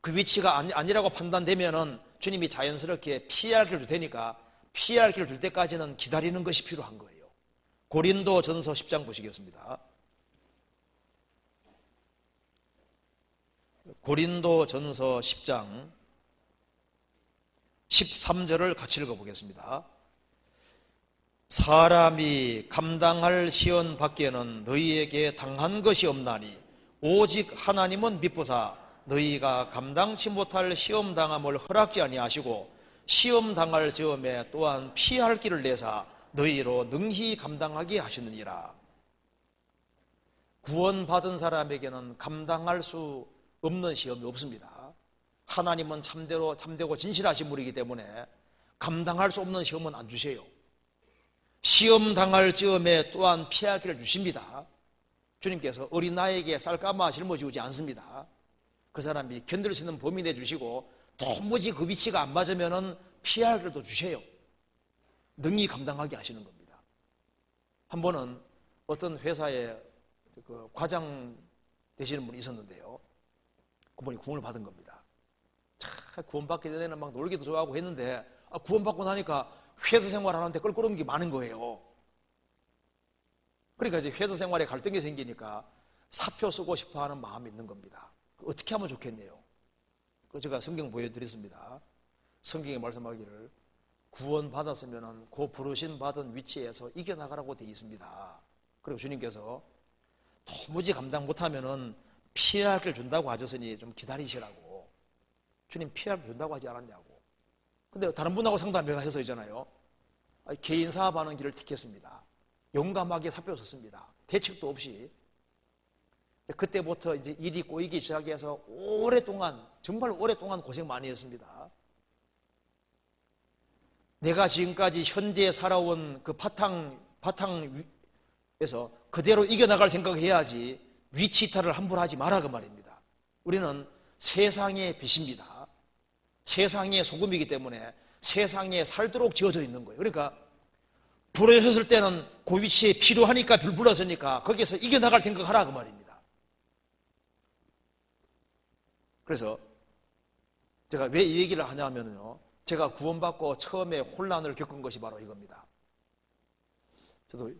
그 위치가 아니라고 판단되면은 주님이 자연스럽게 피할 길을 줄 테니까 피할 길을 줄 때까지는 기다리는 것이 필요한 거예요. 고린도전서 10장 보시겠습니다. 고린도전서 10장 13절을 같이 읽어보겠습니다. 사람이 감당할 시험 밖에는 너희에게 당한 것이 없나니 오직 하나님은 미쁘사 너희가 감당치 못할 시험 당함을 허락지 아니하시고 시험 당할 즈음에 또한 피할 길을 내사 너희로 능히 감당하게 하시느니라. 구원받은 사람에게는 감당할 수 없는 시험이 없습니다. 하나님은 참되고 진실하신 분이기 때문에 감당할 수 없는 시험은 안 주세요. 시험 당할 즈음에 또한 피할 길을 주십니다. 주님께서 어린아이에게 쌀가마 짊어지우지 않습니다. 그 사람이 견딜 수 있는 범위 내주시고 도무지 그 위치가 안 맞으면 피할 길도 주세요. 능히 감당하게 하시는 겁니다. 한 번은 어떤 회사에 그 과장 되시는 분이 있었는데요, 그분이 구원을 받은 겁니다. 참 구원받기 전에는 막 놀기도 좋아하고 했는데 구원받고 나니까 회사 생활하는데 껄끄러운 게 많은 거예요. 그러니까 이제 회사 생활에 갈등이 생기니까 사표 쓰고 싶어하는 마음이 있는 겁니다. 어떻게 하면 좋겠네요. 그래서 제가 성경 보여드렸습니다. 성경에 말씀하기를 구원받았으면 그 부르심 받은 위치에서 이겨나가라고 되어 있습니다. 그리고 주님께서 도무지 감당 못하면 피할 길 준다고 하셨으니 좀 기다리시라고. 주님 피할 길 준다고 하지 않았냐고. 근데 다른 분하고 상담을 하셔서 있잖아요. 개인 사업하는 길을 택했습니다. 용감하게 사표 썼습니다. 대책도 없이. 그때부터 이제 일이 꼬이기 시작해서 오랫동안, 정말 오랫동안 고생 많이 했습니다. 내가 지금까지 현재 살아온 그 바탕에서 그대로 이겨나갈 생각을 해야지 위치 이탈을 함부로 하지 마라 그 말입니다. 우리는 세상의 빛입니다. 세상의 소금이기 때문에 세상에 살도록 지어져 있는 거예요. 그러니까 부러졌을 때는 그 위치에 필요하니까 불 불렀으니까 거기에서 이겨나갈 생각하라 그 말입니다. 그래서 제가 왜 이 얘기를 하냐면요, 제가 구원받고 처음에 혼란을 겪은 것이 바로 이겁니다. 저도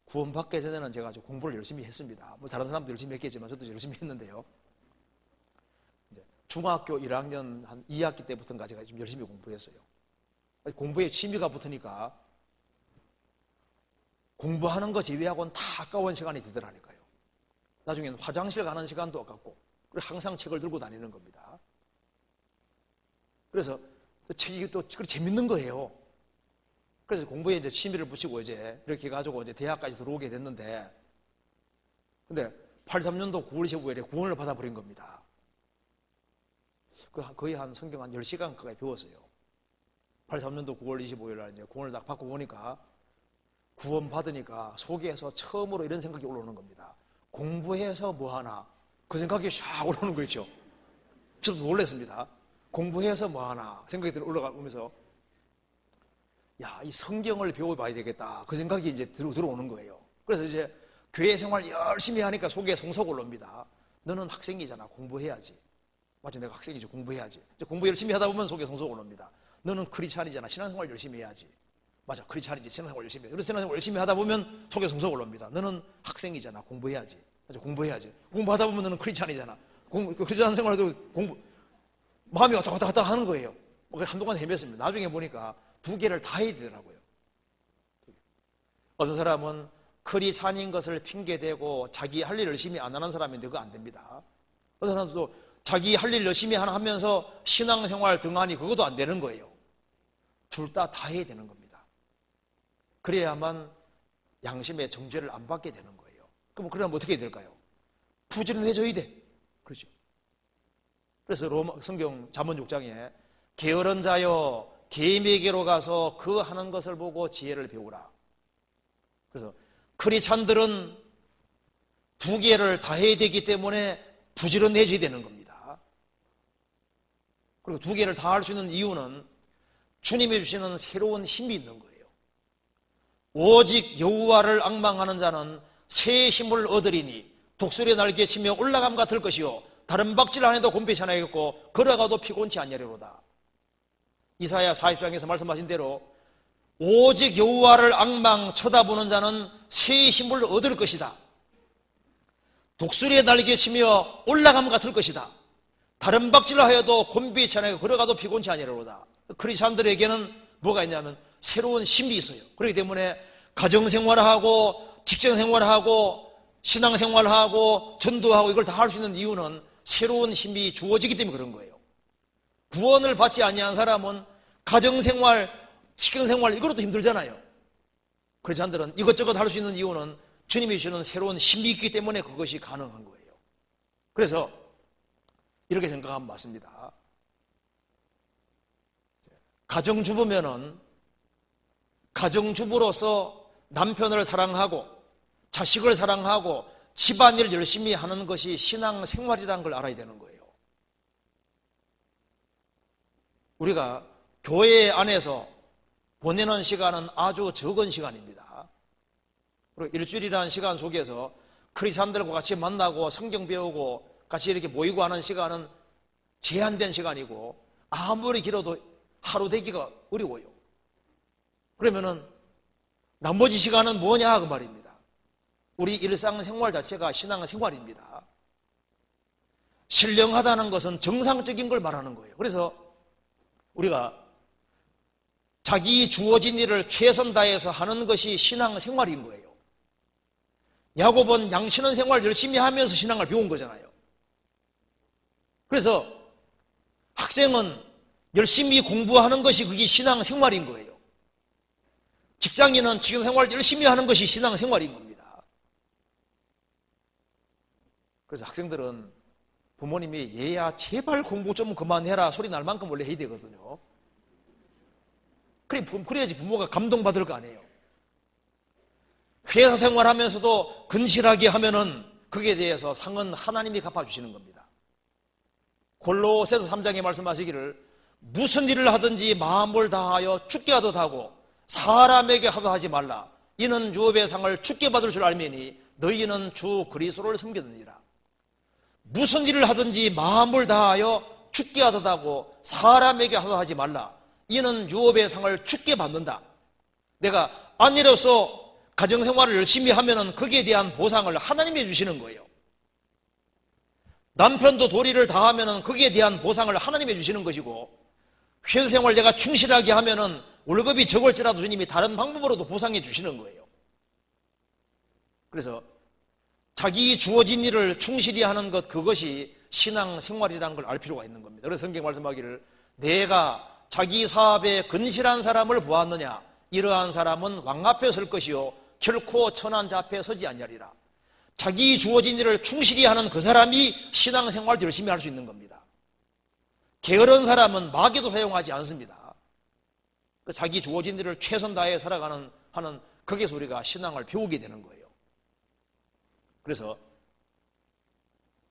구원받기 전에는 제가 공부를 열심히 했습니다. 뭐 다른 사람도 열심히 했겠지만 저도 열심히 했는데요. 중학교 1학년 한 2학기 때부터인가 제가 좀 열심히 공부했어요. 공부에 취미가 붙으니까 공부하는 거 제외하고는 다 아까운 시간이 되더라니까요. 나중에는 화장실 가는 시간도 아깝고, 그리고 항상 책을 들고 다니는 겁니다. 그래서 책이 또 재밌는 거예요. 그래서 공부에 이제 취미를 붙이고 이제 이렇게 해가지고 이제 대학까지 들어오게 됐는데, 근데 83년도 9월 25일에 구원을 받아버린 겁니다. 거의 한 성경 한 10시간 가까이 배웠어요. 83년도 9월 25일 날 이제 구원을 딱 받고 보니까, 구원 받으니까 속에서 처음으로 이런 생각이 올라오는 겁니다. 공부해서 뭐하나, 그 생각이 샥 올라오는 거 있죠. 저도 놀랐습니다. 공부해서 뭐하나 생각이 올라가면서, 야, 이 성경을 배워봐야 되겠다, 그 생각이 이제 들어오는 거예요. 그래서 이제 교회 생활 열심히 하니까 속에 송석 올라옵니다. 너는 학생이잖아, 공부해야지. 맞죠, 내가 학생이지, 공부해야지. 이제 공부 열심히 하다 보면 속에 송석 올라옵니다. 너는 크리스찬이잖아, 신앙생활 열심히 해야지. 맞아, 크리스찬이지, 신앙생활 열심히 해야지. 그래서 신앙생활 열심히 하다 보면 속에 송석 올라옵니다. 너는 학생이잖아, 공부해야지. 맞아, 공부해야지. 공부하다 보면 너는 크리스찬이잖아. 크리스찬 생활도 마음이 왔다 갔다 하는 거예요. 한동안 헤맸습니다. 나중에 보니까 두 개를 다 해야 되더라고요. 어떤 사람은 크리스찬인 것을 핑계대고 자기 할 일 열심히 안 하는 사람인데 그거 안 됩니다. 어떤 사람도 자기 할 일 열심히 하면서 신앙생활 등하니 그것도 안 되는 거예요. 둘 다 해야 되는 겁니다. 그래야만 양심의 정죄를 안 받게 되는 거예요. 그럼 그러면 어떻게 해야 될까요? 부지런해져야 돼. 그렇죠. 그래서 로마 성경 잠언 6장에 게으른 자여 개미에게로 가서 그 하는 것을 보고 지혜를 배우라. 그래서 크리스찬들은 두 개를 다 해야 되기 때문에 부지런해져야 되는 겁니다. 그리고 두 개를 다 할 수 있는 이유는 주님이 주시는 새로운 힘이 있는 거예요. 오직 여호와를 앙망하는 자는 새 힘을 얻으리니 독수리의 날개치며 올라감 같을 것이요 다른 박질 안에도 곰빛이 하나 있고 걸어가도 피곤치 않으리로다. 이사야 40장에서 말씀하신 대로 오직 여호와를 앙망 쳐다보는 자는 새 힘을 얻을 것이다. 독수리의 날개치며 올라감 같을 것이다. 다른 박질을 하여도 곰빛이 하나 있고 걸어가도 피곤치 않으리로다. 크리스찬들에게는 뭐가 있냐면 새로운 힘이 있어요. 그렇기 때문에 가정생활하고 직장생활하고 신앙생활하고 전도하고 이걸 다 할 수 있는 이유는 새로운 힘이 주어지기 때문에 그런 거예요. 구원을 받지 아니한 사람은 가정생활, 직장생활 이것도 힘들잖아요. 크리스찬들은 이것저것 할 수 있는 이유는 주님이 주시는 새로운 힘이 있기 때문에 그것이 가능한 거예요. 그래서 이렇게 생각하면 맞습니다. 가정주부면은 가정주부로서 남편을 사랑하고 자식을 사랑하고 집안일 열심히 하는 것이 신앙생활이라는 걸 알아야 되는 거예요. 우리가 교회 안에서 보내는 시간은 아주 적은 시간입니다. 그리고 일주일이라는 시간 속에서 크리스찬들과 같이 만나고 성경 배우고 같이 이렇게 모이고 하는 시간은 제한된 시간이고 아무리 길어도 하루 되기가 어려워요. 그러면은 나머지 시간은 뭐냐 그 말입니다. 우리 일상생활 자체가 신앙생활입니다. 신령하다는 것은 정상적인 걸 말하는 거예요. 그래서 우리가 자기 주어진 일을 최선 다해서 하는 것이 신앙생활인 거예요. 야곱은 양치는 생활 열심히 하면서 신앙을 배운 거잖아요. 그래서 학생은 열심히 공부하는 것이 그게 신앙생활인 거예요. 직장인은 직장생활 열심히 하는 것이 신앙생활인 겁니다. 그래서 학생들은 부모님이 얘야 제발 공부 좀 그만해라 소리 날 만큼 원래 해야 되거든요. 그래야지 부모가 감동받을 거 아니에요. 회사 생활하면서도 근실하게 하면은 그에 대해서 상은 하나님이 갚아주시는 겁니다. 골로새서 3장에 말씀하시기를 무슨 일을 하든지 마음을 다하여 주께 하듯 하고 사람에게 하듯 하지 말라. 이는 유업의 상을 주께 받을 줄 알매니 너희는 주 그리스도를 섬기느니라. 무슨 일을 하든지 마음을 다하여 주께 하듯 하고 사람에게 하듯 하지 말라. 이는 유업의 상을 주께 받는다. 내가 아내로서 가정생활을 열심히 하면은 거기에 대한 보상을 하나님이 해주시는 거예요. 남편도 도리를 다하면은 거기에 대한 보상을 하나님이 해주시는 것이고, 회사생활 내가 충실하게 하면은 월급이 적을지라도 주님이 다른 방법으로도 보상해 주시는 거예요. 그래서 자기 주어진 일을 충실히 하는 것, 그것이 신앙생활이라는 걸 알 필요가 있는 겁니다. 그래서 성경 말씀하기를 내가 자기 사업에 근실한 사람을 보았느냐, 이러한 사람은 왕 앞에 설 것이요 결코 천한 자 앞에 서지 아니하리라. 자기 주어진 일을 충실히 하는 그 사람이 신앙생활을 열심히 할 수 있는 겁니다. 게으른 사람은 마귀도 사용하지 않습니다. 자기 주어진 일을 최선 다해 살아가는 하는 거기서 우리가 신앙을 배우게 되는 거예요. 그래서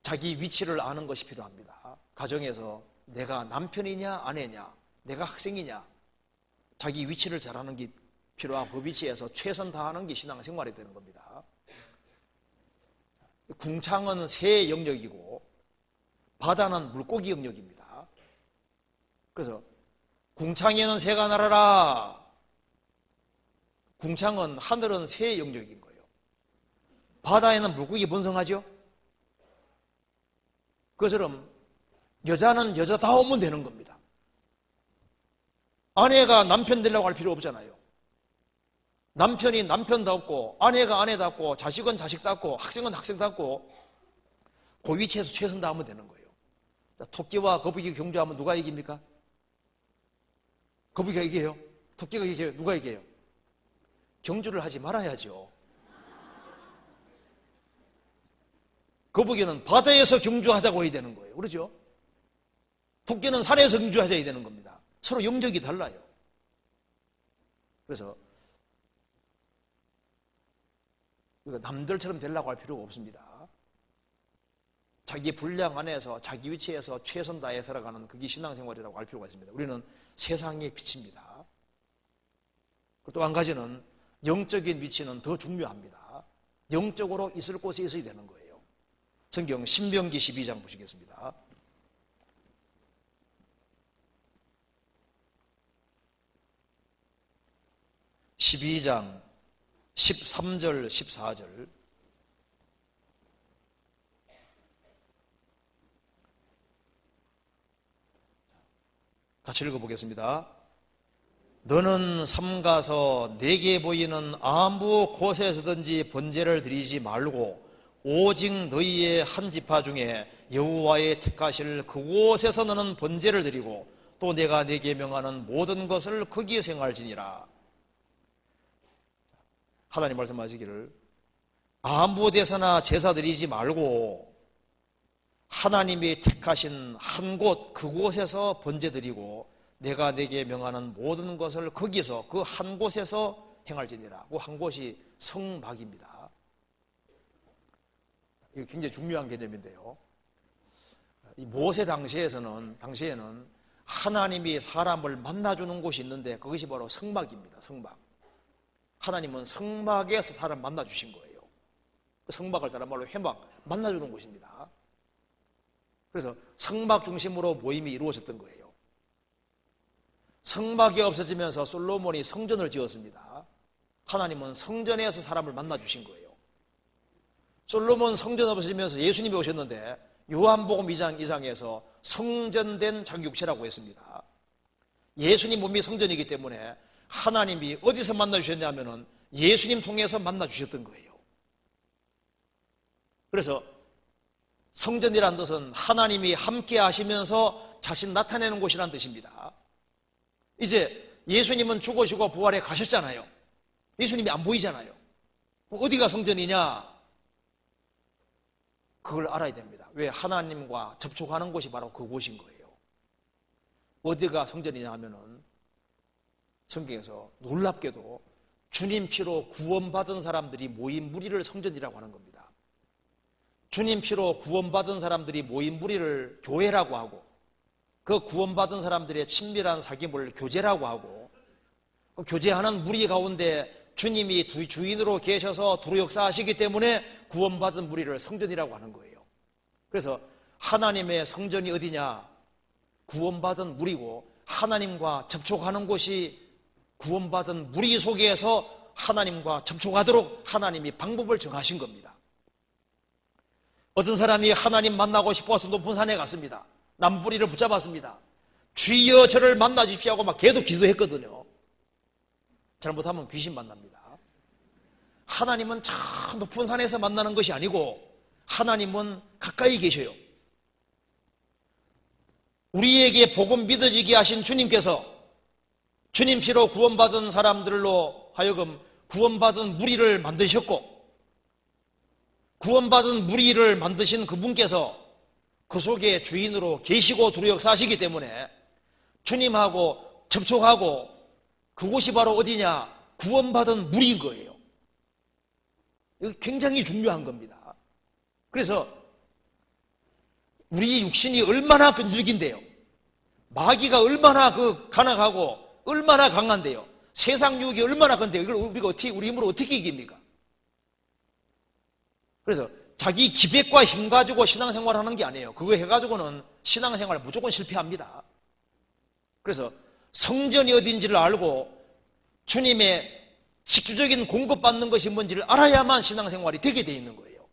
자기 위치를 아는 것이 필요합니다. 가정에서 내가 남편이냐 아내냐, 내가 학생이냐, 자기 위치를 잘 아는 게 필요하고 그 위치에서 최선 다하는 게 신앙생활이 되는 겁니다. 궁창은 새 영역이고 바다는 물고기 영역입니다. 그래서 궁창에는 새가 날아라. 궁창은 하늘은 새 영역인 거예요. 바다에는 물고기 번성하죠. 그것처럼 여자는 여자다우면 되는 겁니다. 아내가 남편 되려고 할 필요 없잖아요. 남편이 남편답고 아내가 아내답고 자식은 자식답고 학생은 학생답고 그 위치에서 최선 다하면 되는 거예요. 토끼와 거북이 경주하면 누가 이깁니까? 거북이가 이겨요? 토끼가 이겨요? 누가 이겨요? 경주를 하지 말아야죠. 거북이는 바다에서 경주하자고 해야 되는 거예요. 그렇죠? 토끼는 산에서 경주하자야 되는 겁니다. 서로 영역이 달라요. 그래서 우리가 남들처럼 되려고 할 필요가 없습니다. 자기 분량 안에서 자기 위치에서 최선 다해 살아가는 그게 신앙생활이라고 할 필요가 있습니다. 우리는 세상의 빛입니다. 또 한 가지는 영적인 위치는 더 중요합니다. 영적으로 있을 곳에 있어야 되는 거예요. 성경 신명기 12장 보시겠습니다. (12장) 13절 14절 같이 읽어보겠습니다. 너는 삼가서 내게 보이는 아무 곳에서든지 번제를 드리지 말고 오직 너희의 한 지파 중에 여호와의 택하실 그곳에서 너는 번제를 드리고 또 내가 내게 명하는 모든 것을 거기에 행할지니라. 하나님 말씀하시기를 아무 데서나 제사 드리지 말고 하나님이 택하신 한 곳, 그곳에서 번제 드리고 내가 내게 명하는 모든 것을 거기서 그 한 곳에서 행할지니라. 그 한 곳이 성막입니다. 이게 굉장히 중요한 개념인데요. 이 모세 당시에는 하나님이 사람을 만나주는 곳이 있는데 그것이 바로 성막입니다. 성막. 하나님은 성막에서 사람 만나주신 거예요. 성막을 다른 말로 회막, 만나주는 곳입니다. 그래서 성막 중심으로 모임이 이루어졌던 거예요. 성막이 없어지면서 솔로몬이 성전을 지었습니다. 하나님은 성전에서 사람을 만나주신 거예요. 솔로몬 성전 없어지면서 예수님이 오셨는데 요한복음 2장에서 성전된 자기 육체라고 했습니다. 예수님 몸이 성전이기 때문에 하나님이 어디서 만나주셨냐면은 예수님 통해서 만나주셨던 거예요. 그래서 성전이라는 뜻은 하나님이 함께 하시면서 자신 나타내는 곳이라는 뜻입니다. 이제 예수님은 죽으시고 부활해 가셨잖아요. 예수님이 안 보이잖아요. 어디가 성전이냐? 그걸 알아야 됩니다. 왜? 하나님과 접촉하는 곳이 바로 그곳인 거예요. 어디가 성전이냐 하면은 성경에서 놀랍게도 주님 피로 구원받은 사람들이 모인 무리를 성전이라고 하는 겁니다. 주님 피로 구원받은 사람들이 모인 무리를 교회라고 하고 그 구원받은 사람들의 친밀한 사귐을 교제라고 하고 그 교제하는 무리 가운데 주님이 주인으로 계셔서 두루 역사하시기 때문에 구원받은 무리를 성전이라고 하는 거예요. 그래서 하나님의 성전이 어디냐? 구원받은 무리고 하나님과 접촉하는 곳이 구원받은 무리 속에서 하나님과 접촉하도록 하나님이 방법을 정하신 겁니다. 어떤 사람이 하나님 만나고 싶어서 높은 산에 갔습니다. 남부리를 붙잡았습니다. 주여 저를 만나 주십시오 하고 막 계속 기도했거든요. 잘못하면 귀신 만납니다. 하나님은 저 높은 산에서 만나는 것이 아니고 하나님은 가까이 계셔요. 우리에게 복음 믿어지게 하신 주님께서 주님 피로 구원받은 사람들로 하여금 구원받은 무리를 만드셨고, 구원받은 무리를 만드신 그분께서 그 속에 주인으로 계시고 두루 역사하시기 때문에 주님하고 접촉하고, 그곳이 바로 어디냐? 구원받은 무리인 거예요. 이거 굉장히 중요한 겁니다. 그래서 우리 육신이 얼마나 끈질긴데요. 마귀가 얼마나 간악하고 얼마나 강한데요. 세상 유혹이 얼마나 큰데요. 이걸 우리 힘으로 어떻게 이깁니까? 그래서 자기 기백과 힘 가지고 신앙생활 하는 게 아니에요. 그거 해가지고는 신앙생활 무조건 실패합니다. 그래서 성전이 어딘지를 알고 주님의 직접적인 공급받는 것이 뭔지를 알아야만 신앙생활이 되게 돼 있는 거예요.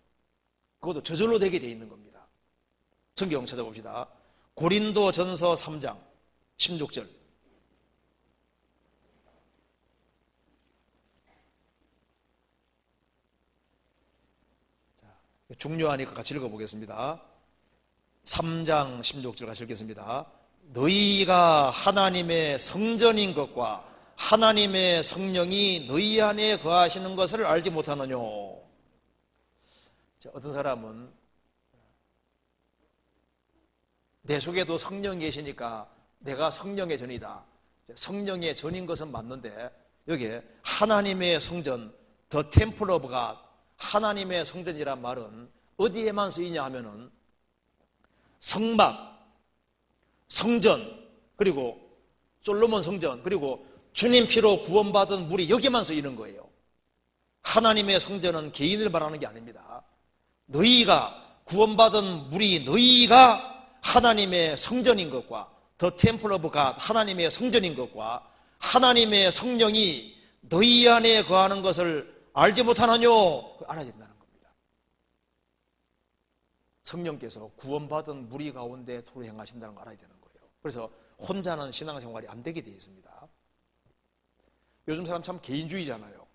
그것도 저절로 되게 돼 있는 겁니다. 성경 찾아봅시다. 고린도전서 3장 16절. 중요하니까 같이 읽어보겠습니다. 3장 16절 같이 읽겠습니다. 너희가 하나님의 성전인 것과 하나님의 성령이 너희 안에 거하시는 것을 알지 못하느냐. 어떤 사람은 내 속에도 성령이 계시니까 내가 성령의 전이다. 성령의 전인 것은 맞는데 여기에 하나님의 성전, The Temple of God, 하나님의 성전이란 말은 어디에만 쓰이냐 하면은 성막, 성전, 그리고 솔로몬 성전, 그리고 주님 피로 구원받은 무리, 여기에만 쓰이는 거예요. 하나님의 성전은 개인을 말하는 게 아닙니다. 너희가 구원받은 무리, 너희가 하나님의 성전인 것과 The Temple of God, 하나님의 성전인 것과 하나님의 성령이 너희 안에 거하는 것을 알지 못하느냐? 알아야 된다는 겁니다. 성령께서 구원받은 무리 가운데 도로 행하신다는 걸 알아야 되는 거예요. 그래서 혼자는 신앙생활이 안 되게 되어 있습니다. 요즘 사람 참 개인주의잖아요.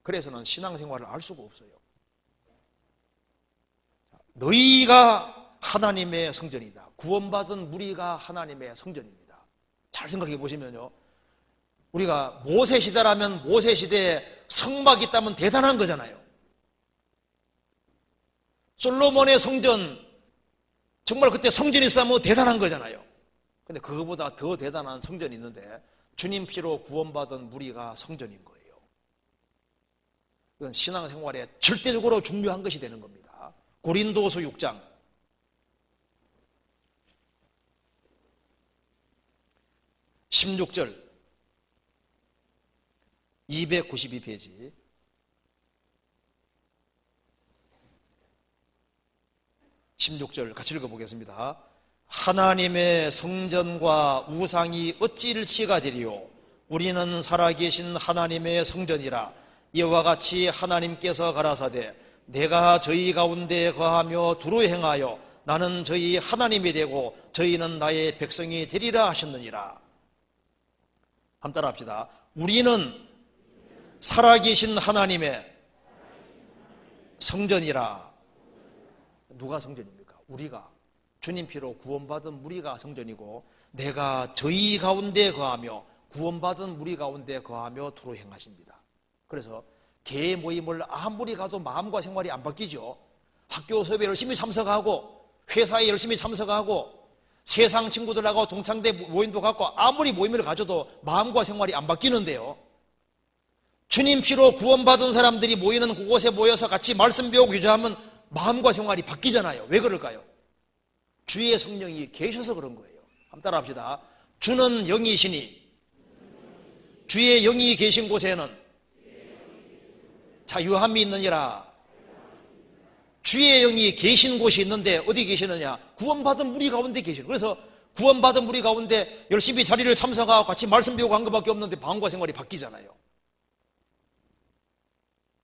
그래서는 신앙생활을 알 수가 없어요. 너희가 하나님의 성전이다. 구원받은 무리가 하나님의 성전입니다. 잘 생각해 보시면요, 우리가 모세시대라면 모세시대에 성막이 있다면 대단한 거잖아요. 솔로몬의 성전, 정말 그때 성전이 있으면 대단한 거잖아요. 근데 그거보다 더 대단한 성전이 있는데 주님 피로 구원받은 무리가 성전인 거예요. 이건 신앙생활에 절대적으로 중요한 것이 되는 겁니다. 고린도서 6장 16절 292페이지. (16절) 같이 읽어보겠습니다. 하나님의 성전과 우상이 어찌 일치가 되리요? 우리는 살아계신 하나님의 성전이라. 이와 같이 하나님께서 가라사대 내가 저희 가운데 거하며 두루 행하여 나는 저희 하나님이 되고 저희는 나의 백성이 되리라 하셨느니라. 한번 따라 합시다. 우리는 살아계신 하나님의 성전이라. 누가 성전입니까? 우리가. 주님 피로 구원받은 무리가 성전이고 내가 저희 가운데 거하며 구원받은 무리 가운데 거하며 도로 행하십니다. 그래서 개의 모임을 아무리 가도 마음과 생활이 안 바뀌죠. 학교 수업에 열심히 참석하고 회사에 열심히 참석하고 세상 친구들하고 동창대 모임도 갖고 아무리 모임을 가져도 마음과 생활이 안 바뀌는데요, 주님 피로 구원받은 사람들이 모이는 그곳에 모여서 같이 말씀 배우고 교제하면 마음과 생활이 바뀌잖아요. 왜 그럴까요? 주의 성령이 계셔서 그런 거예요. 한번 따라 합시다. 주는 영이시니 주의 영이 계신 곳에는 자유함이 있느니라. 주의 영이 계신 곳이 있는데 어디 계시느냐? 구원받은 무리 가운데 계시는. 그래서 구원받은 무리 가운데 열심히 자리를 참석하고 같이 말씀 배우고 한 것밖에 없는데 마음과 생활이 바뀌잖아요.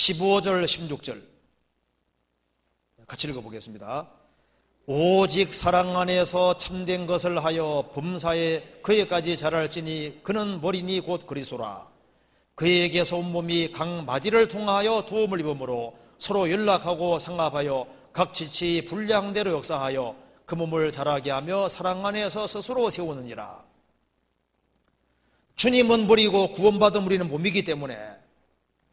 15절 16절 같이 읽어보겠습니다. 오직 사랑 안에서 참된 것을 하여 범사에 그에까지 자랄지니 그는 머리니 곧 그리스도라. 그에게서 온몸이 각 마디를 통하여 도움을 입으므로 서로 연락하고 상합하여 각 지체의 분량대로 역사하여 그 몸을 자라게 하며 사랑 안에서 스스로 세우느니라. 주님은 머리고 구원받은 우리는 몸이기 때문에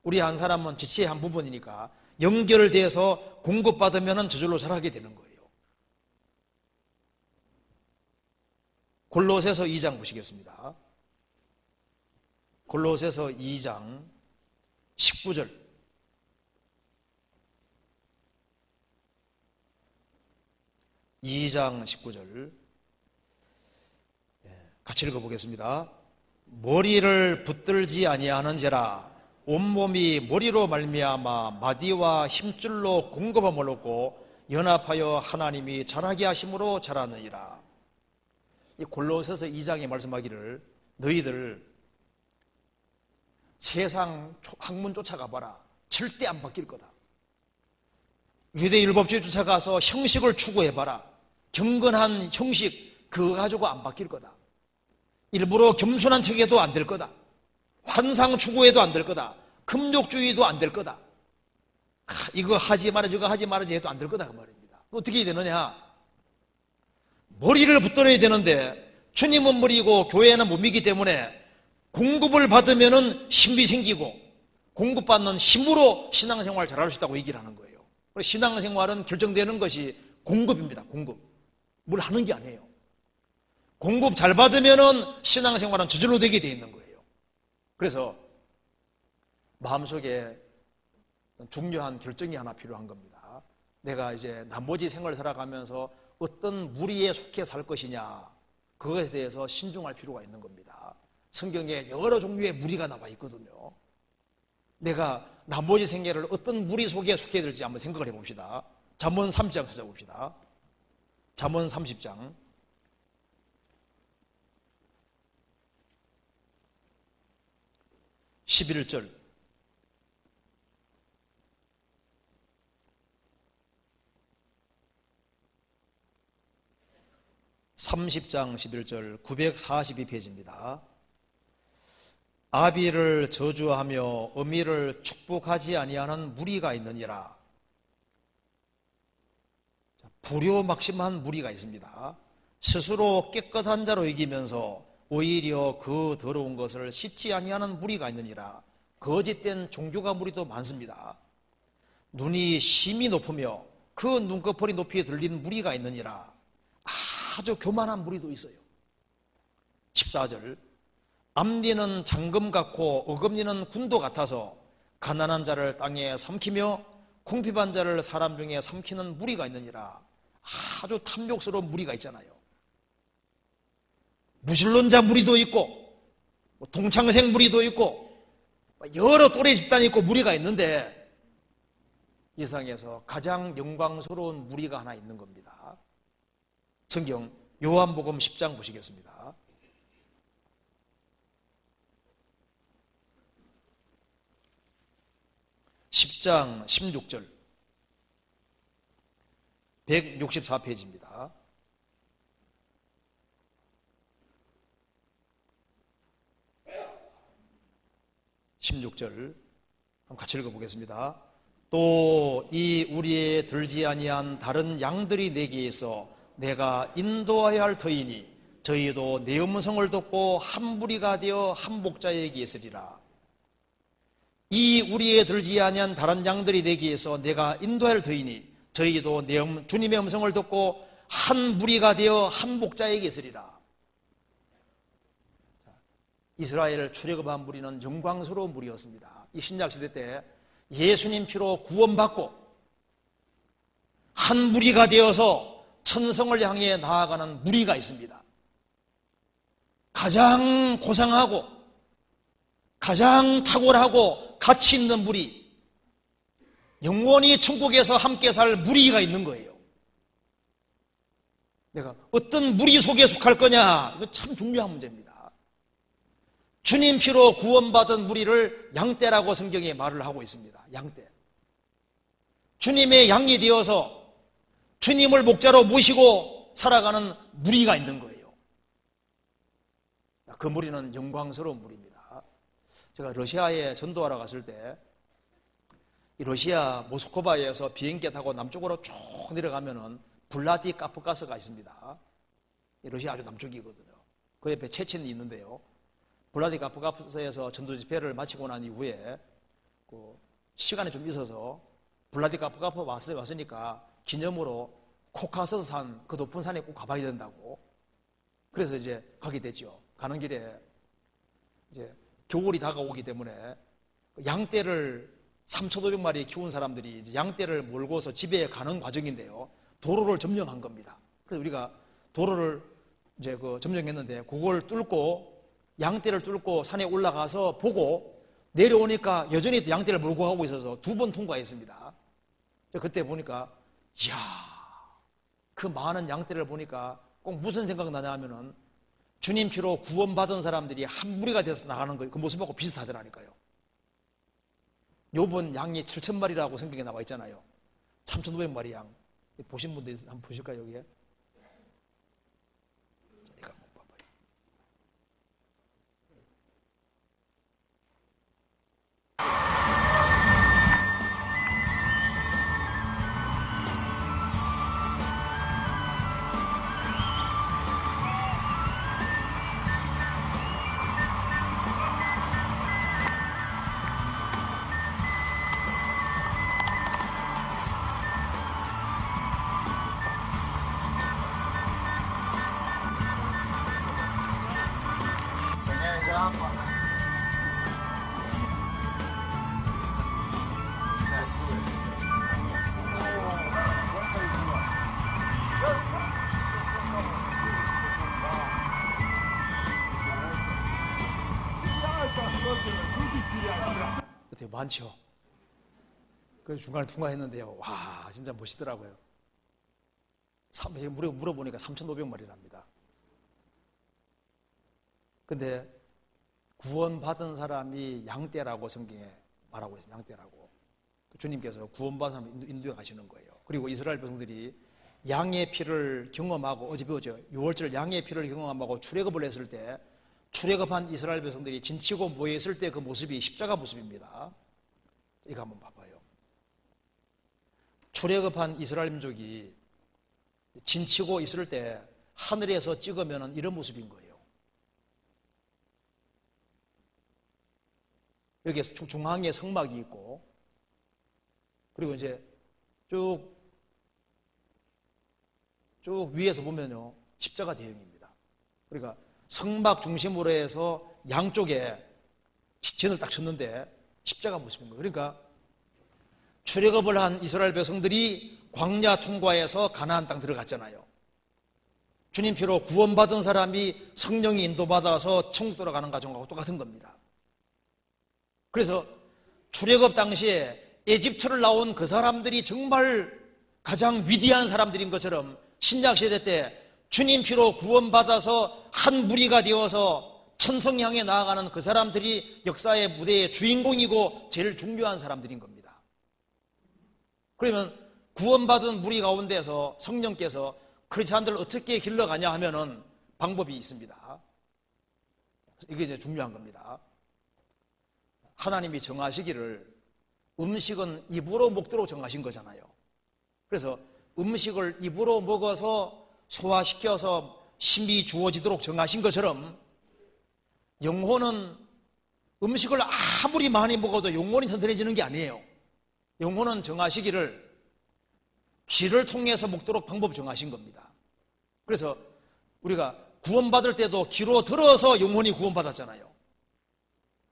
우리 한 사람은 지체의 한 부분이니까 연결돼서 공급받으면 저절로 자라게 되는 거예요. 골로새서 2장 보시겠습니다. 골로새서 2장 19절 같이 읽어보겠습니다. 머리를 붙들지 아니하는지라 온몸이 머리로 말미암아 마디와 힘줄로 공급함을 얻고 연합하여 하나님이 자라게 하심으로 자라느니라. 이 골로새서 2장에 말씀하기를 너희들 세상 학문 쫓아가봐라. 절대 안 바뀔 거다. 유대율법주의 쫓아가서 형식을 추구해봐라. 경건한 형식 그거 가지고 안 바뀔 거다. 일부러 겸손한 척해도 안 될 거다. 환상 추구해도 안 될 거다. 금욕주의도 안 될 거다. 이거 하지 마라 저거 하지 말아지 해도 안 될 거다 그 말입니다. 어떻게 해야 되느냐? 머리를 붙들어야 되는데 주님은 머리고 교회는 몸이기 때문에 공급을 받으면 힘이 생기고 공급받는 힘으로 신앙생활을 잘할 수 있다고 얘기를 하는 거예요. 신앙생활은 결정되는 것이 공급입니다. 공급. 뭘 하는 게 아니에요. 공급 잘 받으면 신앙생활은 저절로 되게 돼 있는 거예요. 그래서 마음속에 중요한 결정이 하나 필요한 겁니다. 내가 이제 나머지 생활을 살아가면서 어떤 무리에 속해 살 것이냐 그것에 대해서 신중할 필요가 있는 겁니다. 성경에 여러 종류의 무리가 나와 있거든요. 내가 나머지 생애를 어떤 무리 속에 속해야 될지 한번 생각을 해봅시다. 잠언 30장 찾아봅시다. 잠언 30장 11절 (30장 11절) 942페이지입니다. 아비를 저주하며 어미를 축복하지 아니하는 무리가 있느니라. 불효막심한 무리가 있습니다. 스스로 깨끗한 자로 여기면서 오히려 그 더러운 것을 씻지 아니하는 무리가 있느니라. 거짓된 종교가 무리도 많습니다. 눈이 심히 높으며 그 눈꺼풀이 높이 들린 무리가 있느니라. 아주 교만한 무리도 있어요. 14절 앞니는 잠금 같고 어금니는 군도 같아서 가난한 자를 땅에 삼키며 궁핍한 자를 사람 중에 삼키는 무리가 있느니라. 아주 탐욕스러운 무리가 있잖아요. 무신론자 무리도 있고 동창생 무리도 있고 여러 또래 집단이 있고 무리가 있는데 이 세상에서 가장 영광스러운 무리가 하나 있는 겁니다. 성경 요한복음 10장 보시겠습니다. (10장) 16절 164페이지입니다. (16절) 한번 같이 읽어보겠습니다. 또 이 우리에 들지 아니한 다른 양들이 내게 있어 내가 인도하여야 할 터이니 저희도 내 음성을 듣고 한 무리가 되어 한 목자에게 있으리라. 이 우리에 들지 아니한 다른 양들이 내게 있어 내가 인도하여야 할 터이니 저희도 주님의 음성을 듣고 한 무리가 되어 한 목자에게 있으리라. 이스라엘 출애굽한 무리는 영광스러운 무리였습니다. 이 신약시대 때 예수님 피로 구원받고 한 무리가 되어서 천성을 향해 나아가는 무리가 있습니다. 가장 고상하고 가장 탁월하고 가치 있는 무리, 영원히 천국에서 함께 살 무리가 있는 거예요. 내가 어떤 무리 속에 속할 거냐, 이거 참 중요한 문제입니다. 주님 피로 구원받은 무리를 양떼라고 성경에 말을 하고 있습니다. 양떼. 주님의 양이 되어서 주님을 목자로 모시고 살아가는 무리가 있는 거예요. 그 무리는 영광스러운 무리입니다. 제가 러시아에 전도하러 갔을 때 이 러시아 모스크바에서 비행기 타고 남쪽으로 쭉 내려가면은 블라디카프카스가 있습니다. 러시아 아주 남쪽이거든요. 그 옆에 체첸이 있는데요. 블라디카프카스에서 전도 집회를 마치고 난 이후에 시간이 좀 있어서 블라디카프카스 왔으니까 기념으로 코카서스 산, 그 높은 산에 꼭 가봐야 된다고. 그래서 이제 가게 됐죠. 가는 길에 이제 겨울이 다가오기 때문에 양떼를 3,500마리 키운 사람들이 이제 양떼를 몰고서 집에 가는 과정인데요. 도로를 점령한 겁니다. 그래서 우리가 도로를 이제 점령했는데 그걸 뚫고 양떼를 뚫고 산에 올라가서 보고 내려오니까 여전히 양떼를 몰고 가고 있어서 2번 통과했습니다. 그때 보니까 이야, 그 많은 양떼를 보니까 꼭 무슨 생각 나냐 하면은 주님 피로 구원받은 사람들이 한 무리가 돼서 나가는 거, 그 모습하고 비슷하더라니까요. 요번 양이 7,000마리라고 성경에 나와 있잖아요. 3,500마리 양. 보신 분들 한번 보실까요, 여기에? 이거 한번 봐봐요. 되게 많죠. 그 중간에 통과했는데요. 와, 진짜 멋있더라고요. 물어보니까 3,500마리랍니다. 근데 구원받은 사람이 양떼라고 성경에 말하고 있습니다. 양떼라고. 주님께서 구원받은 사람을 인도해 가시는 거예요. 그리고 이스라엘 백성들이 양의 피를 경험하고, 어제 배웠죠. 6월절 양의 피를 경험하고 출애굽을 했을 때 출애굽한 이스라엘 백성들이 진치고 모여있을 때 그 모습이 십자가 모습입니다. 이거 한번 봐봐요. 출애굽한 이스라엘 민족이 진치고 있을 때 하늘에서 찍으면 이런 모습인 거예요. 여기에 중앙에 성막이 있고, 그리고 이제 쭉 위에서 보면요, 십자가 대형입니다. 그러니까 성막 중심으로 해서 양쪽에 직선을 딱 쳤는데 십자가 모습인 거예요. 그러니까 출애굽을 한 이스라엘 백성들이 광야 통과해서 가나안 땅 들어갔잖아요. 주님 피로 구원받은 사람이 성령이 인도받아서 천국 들어가는 과정하고 똑같은 겁니다. 그래서 출애굽 당시에 에집트를 나온 그 사람들이 정말 가장 위대한 사람들인 것처럼 신약시대 때 주님 피로 구원받아서 한 무리가 되어서 천성 향해 나아가는 그 사람들이 역사의 무대의 주인공이고 제일 중요한 사람들인 겁니다. 그러면 구원받은 무리 가운데서 성령께서 크리스찬들을 어떻게 길러가냐 하면은 방법이 있습니다. 이게 이제 중요한 겁니다. 하나님이 정하시기를 음식은 입으로 먹도록 정하신 거잖아요. 그래서 음식을 입으로 먹어서 소화시켜서 힘이 주어지도록 정하신 것처럼 영혼은 음식을 아무리 많이 먹어도 영혼이 튼튼해지는 게 아니에요. 영혼은 정하시기를 귀를 통해서 먹도록 방법 정하신 겁니다. 그래서 우리가 구원받을 때도 귀로 들어서 영혼이 구원받았잖아요.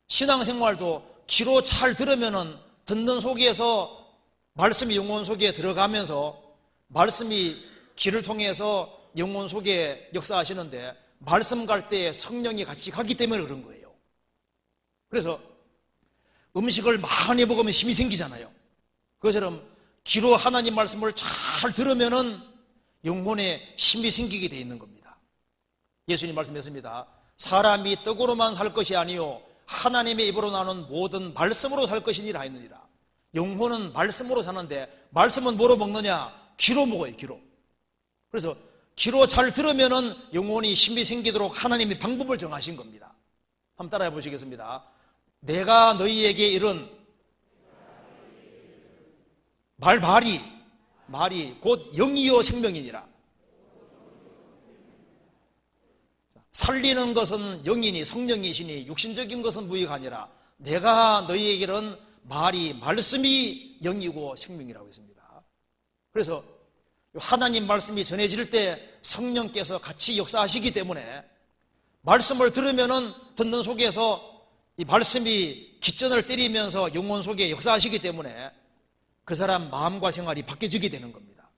신앙생활도 귀로 잘 들으면은 듣는 속에서 말씀이 영혼 속에 들어가면서 말씀이 귀를 통해서 영혼 속에 역사하시는데 말씀 갈 때 성령이 같이 가기 때문에 그런 거예요. 그래서 음식을 많이 먹으면 힘이 생기잖아요. 그것처럼 귀로 하나님 말씀을 잘 들으면은 영혼에 힘이 생기게 돼 있는 겁니다. 예수님 말씀했습니다. 사람이 떡으로만 살 것이 아니요 하나님의 입으로 나오는 모든 말씀으로 살 것이니라 했느니라. 영혼은 말씀으로 사는데 말씀은 뭐로 먹느냐? 귀로 먹어요. 귀로. 그래서 귀로 잘 들으면은 영혼이 힘이 생기도록 하나님이 방법을 정하신 겁니다. 한번 따라해 보시겠습니다. 내가 너희에게 이른 말이 곧 영이요 생명이니라. 살리는 것은 영이니 성령이시니 육신적인 것은 무의가 아니라 내가 너희에게는 말씀이 영이고 생명이라고 했습니다. 그래서 하나님 말씀이 전해질 때 성령께서 같이 역사하시기 때문에 말씀을 들으면은 듣는 속에서 이 말씀이 깃전을 때리면서 영혼 속에 역사하시기 때문에 그 사람 마음과 생활이 바뀌어지게 되는 겁니다.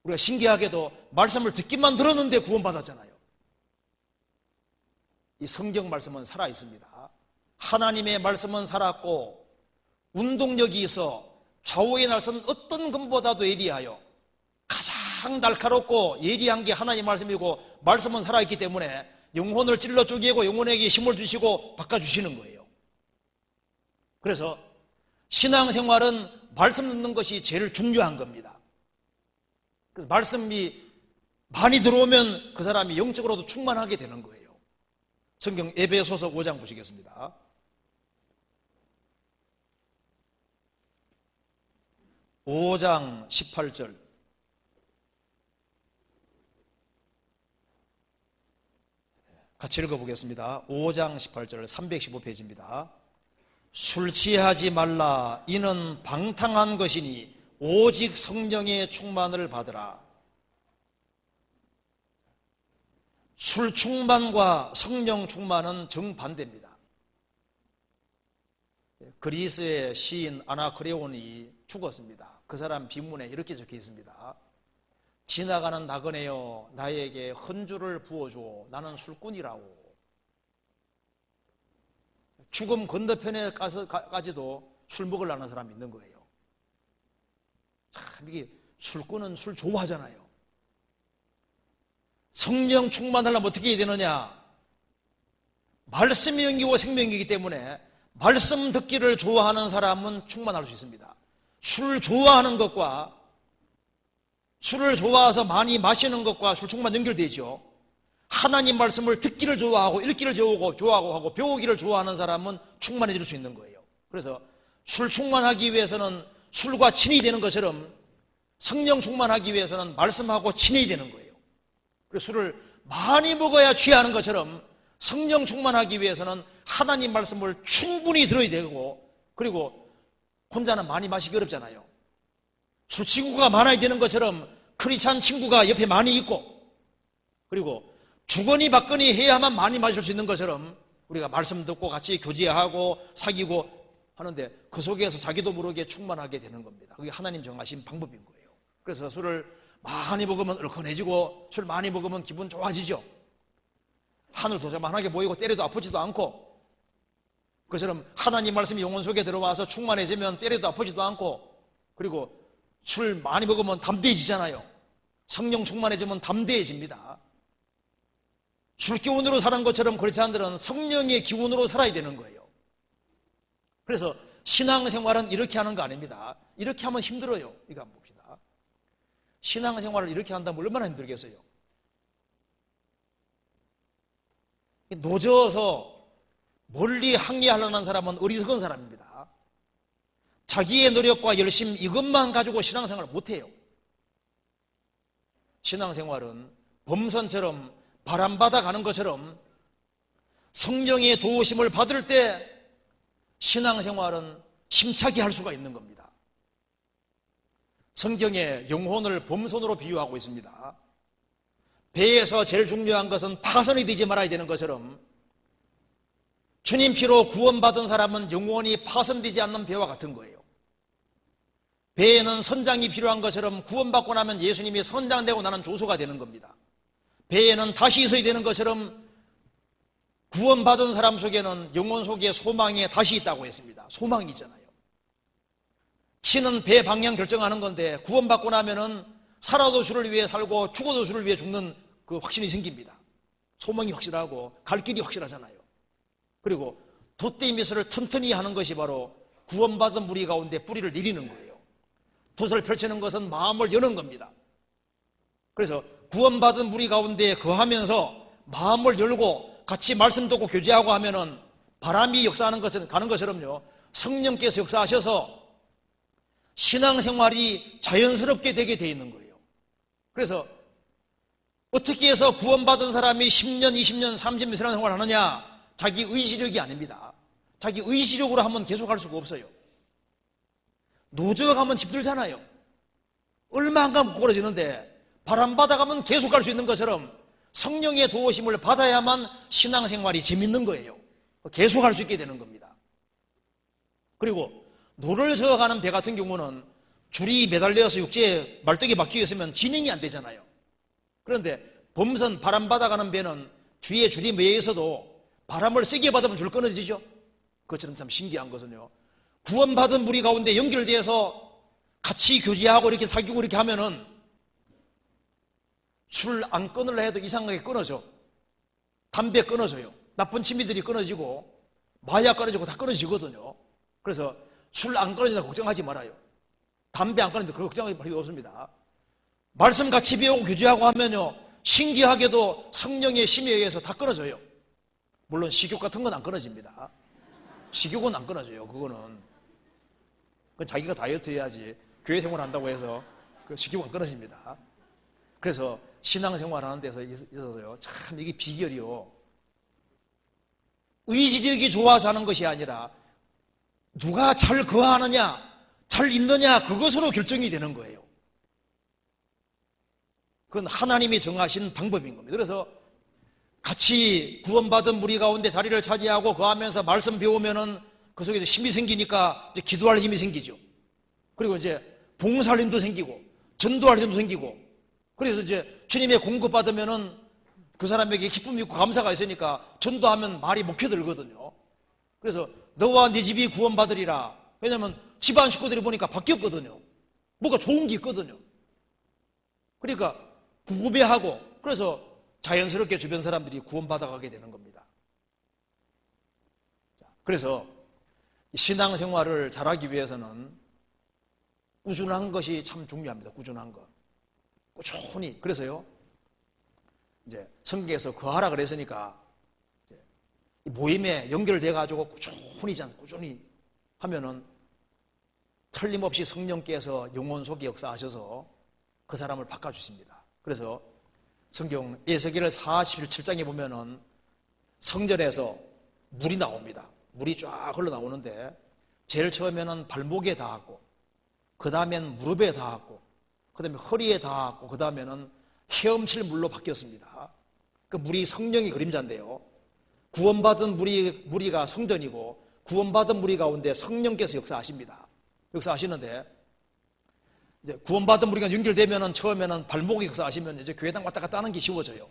우리가 신기하게도 말씀을 듣기만 들었는데 구원받았잖아요. 이 성경 말씀은 살아있습니다. 하나님의 말씀은 살았고 운동력이 있어 좌우의 날선 어떤 검보다도 예리하여 가장 날카롭고 예리한 게 하나님 말씀이고 말씀은 살아있기 때문에 영혼을 찔러 쪼개고 영혼에게 힘을 주시고 바꿔주시는 거예요. 그래서 신앙생활은 말씀 듣는 것이 제일 중요한 겁니다. 그래서 말씀이 많이 들어오면 그 사람이 영적으로도 충만하게 되는 거예요. 성경 에베소서 5장 보시겠습니다. (5장 18절) 같이 읽어보겠습니다. 5장 18절 315페이지입니다. 술 취하지 말라. 이는 방탕한 것이니 오직 성령의 충만을 받으라. 술 충만과 성령 충만은 정반대입니다. 그리스의 시인 아나크레온이 죽었습니다. 그 사람 비문에 이렇게 적혀 있습니다. 지나가는 나그네여 나에게 헌주를 부어줘. 나는 술꾼이라고. 죽음 건너편에 가서까지도 술 먹으려는 사람이 있는 거예요. 참 이게 술꾼은 술 좋아하잖아요. 성령 충만하려면 어떻게 해야 되느냐? 말씀이 영이고 생명이기 때문에 말씀 듣기를 좋아하는 사람은 충만할 수 있습니다. 술 좋아하는 것과 술을 좋아해서 많이 마시는 것과 술 충만 연결되죠. 하나님 말씀을 듣기를 좋아하고 읽기를 좋아하고 배우기를 좋아하는 사람은 충만해질 수 있는 거예요. 그래서 술 충만하기 위해서는 술과 친이 되는 것처럼 성령 충만하기 위해서는 말씀하고 친해야 되는 거예요. 그래서 술을 많이 먹어야 취하는 것처럼 성령 충만하기 위해서는 하나님 말씀을 충분히 들어야 되고, 그리고 혼자는 많이 마시기 어렵잖아요. 술 친구가 많아야 되는 것처럼 크리스찬 친구가 옆에 많이 있고, 그리고 주거니 받거니 해야만 많이 마실 수 있는 것처럼 우리가 말씀 듣고 같이 교제하고 사귀고 하는데 그 속에서 자기도 모르게 충만하게 되는 겁니다. 그게 하나님 정하신 방법인 거예요. 그래서 술을 많이 먹으면 얼큰해지고 술 많이 먹으면 기분 좋아지죠. 하늘 도자만하게 보이고 때려도 아프지도 않고, 그처럼 하나님 말씀이 영혼 속에 들어와서 충만해지면 때려도 아프지도 않고, 그리고 술 많이 먹으면 담대해지잖아요. 성령 충만해지면 담대해집니다. 술 기운으로 사는 것처럼 크리스찬들은 성령의 기운으로 살아야 되는 거예요. 그래서 신앙생활은 이렇게 하는 거 아닙니다. 이렇게 하면 힘들어요. 이거 한번 봅시다. 신앙생활을 이렇게 한다면 얼마나 힘들겠어요. 노져서 멀리 항해하려는 사람은 어리석은 사람입니다. 자기의 노력과 열심 이것만 가지고 신앙생활을 못해요. 신앙생활은 범선처럼 바람받아 가는 것처럼 성령의 도우심을 받을 때 신앙생활은 힘차게 할 수가 있는 겁니다. 성경에 영혼을 범선으로 비유하고 있습니다. 배에서 제일 중요한 것은 파손이 되지 말아야 되는 것처럼 주님 피로 구원받은 사람은 영혼이 파손되지 않는 배와 같은 거예요. 배에는 선장이 필요한 것처럼 구원받고 나면 예수님이 선장되고 나는 조수가 되는 겁니다. 배에는 다시 있어야 되는 것처럼 구원받은 사람 속에는 영혼 속에 소망이 다시 있다고 했습니다. 소망이 있잖아요. 치는 배 방향 결정하는 건데 구원받고 나면은 살아도 주를 위해 살고 죽어도 주를 위해 죽는 그 확신이 생깁니다. 소망이 확실하고 갈 길이 확실하잖아요. 그리고 돛대 미술을 튼튼히 하는 것이 바로 구원받은 무리 가운데 뿌리를 내리는 거예요. 돛을 펼치는 것은 마음을 여는 겁니다. 그래서 구원받은 무리 가운데 거하면서 마음을 열고 같이 말씀 듣고 교제하고 하면은 바람이 역사하는 것은 가는 것처럼요, 성령께서 역사하셔서 신앙생활이 자연스럽게 되게 돼 있는 거예요. 그래서 어떻게 해서 구원받은 사람이 10년, 20년, 30년 신앙생활을 하느냐? 자기 의지력이 아닙니다. 자기 의지력으로 하면 계속할 수가 없어요. 노저가 하면 힘들잖아요. 얼마 안 가면 꼬꾸라지는데 바람 받아가면 계속 갈 수 있는 것처럼 성령의 도우심을 받아야만 신앙생활이 재밌는 거예요. 계속 할 수 있게 되는 겁니다. 그리고 노를 저어가는 배 같은 경우는 줄이 매달려서 육지에 말뚝이 박혀 있으면 진행이 안 되잖아요. 그런데 범선 바람 받아가는 배는 뒤에 줄이 매여 있어도 바람을 세게 받으면 줄 끊어지죠. 그것처럼 참 신기한 것은요, 구원받은 무리 가운데 연결되어서 같이 교제하고 이렇게 사귀고 이렇게 하면은 술 안 끊으려 해도 이상하게 끊어져. 담배 끊어져요. 나쁜 취미들이 끊어지고 마약 끊어지고 다 끊어지거든요. 그래서 술 안 끊어진다 걱정하지 말아요. 담배 안 끊어진다 걱정할 필요 없습니다. 말씀 같이 배우고 교제하고 하면요, 신기하게도 성령의 힘에 의해서 다 끊어져요. 물론 식욕 같은 건 안 끊어집니다. 식욕은 안 끊어져요. 그건 자기가 다이어트 해야지 교회 생활 한다고 해서 그 식욕은 안 끊어집니다. 그래서 신앙생활 하는 데서 있어서요, 참 이게 비결이요, 의지력이 좋아서 하는 것이 아니라 누가 잘 거하느냐, 잘 있느냐, 그것으로 결정이 되는 거예요. 그건 하나님이 정하신 방법인 겁니다. 그래서 같이 구원받은 무리 가운데 자리를 차지하고 거하면서 말씀 배우면은 그 속에서 힘이 생기니까 이제 기도할 힘이 생기죠. 그리고 이제 봉사할 힘도 생기고 전도할 힘도 생기고, 그래서 이제 주님의 공급받으면은 그 사람에게 기쁨이 있고 감사가 있으니까 전도하면 말이 먹혀들거든요. 그래서 너와 네 집이 구원받으리라. 왜냐하면 집안 식구들이 보니까 바뀌었거든요. 뭐가 좋은 게 있거든요. 그러니까 궁금해하고, 그래서 자연스럽게 주변 사람들이 구원받아가게 되는 겁니다. 그래서 신앙생활을 잘하기 위해서는 꾸준한 것이 참 중요합니다. 꾸준한 것. 꾸준히. 그래서요, 이제 성경에서 거하라 그랬으니까 모임에 연결돼가지고 꾸준히 하면은 틀림없이 성령께서 영혼 속에 역사하셔서 그 사람을 바꿔주십니다. 그래서 성경 에스겔 47장에 보면은 성전에서 물이 나옵니다. 물이 쫙 흘러나오는데 제일 처음에는 발목에 닿았고, 그 다음엔 무릎에 닿았고, 그 다음에 허리에 닿았고, 그 다음에는 헤엄칠 물로 바뀌었습니다. 그 물이 성령의 그림자인데요, 구원받은 무리가 성전이고 구원받은 무리 가운데 성령께서 역사하십니다. 역사하시는데 이제 구원받은 무리가 연결되면은 처음에는 발목이 역사하시면 이제 교회당 왔다 갔다 하는 게 쉬워져요.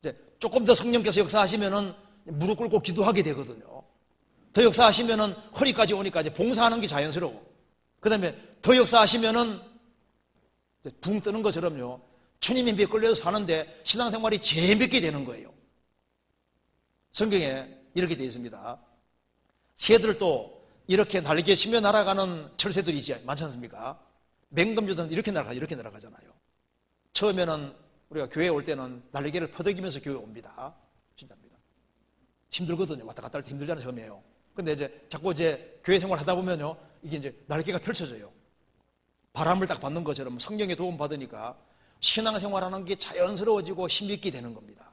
이제 조금 더 성령께서 역사하시면은 무릎 꿇고 기도하게 되거든요. 더 역사하시면은 허리까지 오니까 이제 봉사하는 게 자연스러워. 그 다음에 더 역사하시면은 붕 뜨는 것처럼요, 주님의 미에 끌려서 사는데 신앙생활이 재밌게 되는 거예요. 성경에 이렇게 되어 있습니다. 새들도 이렇게 날개 치며 날아가는 철새들이 많지 않습니까? 맹금류들은 이렇게 날아가잖아요. 처음에는 우리가 교회에 올 때는 날개를 퍼덕이면서 교회에 옵니다. 진짜입니다. 힘들거든요. 왔다 갔다 할 때 힘들잖아요, 처음에요. 근데 이제 자꾸 이제 교회 생활 하다 보면요, 이게 이제 날개가 펼쳐져요. 바람을 딱 받는 것처럼 성령의 도움 받으니까 신앙생활 하는 게 자연스러워지고 힘있게 되는 겁니다.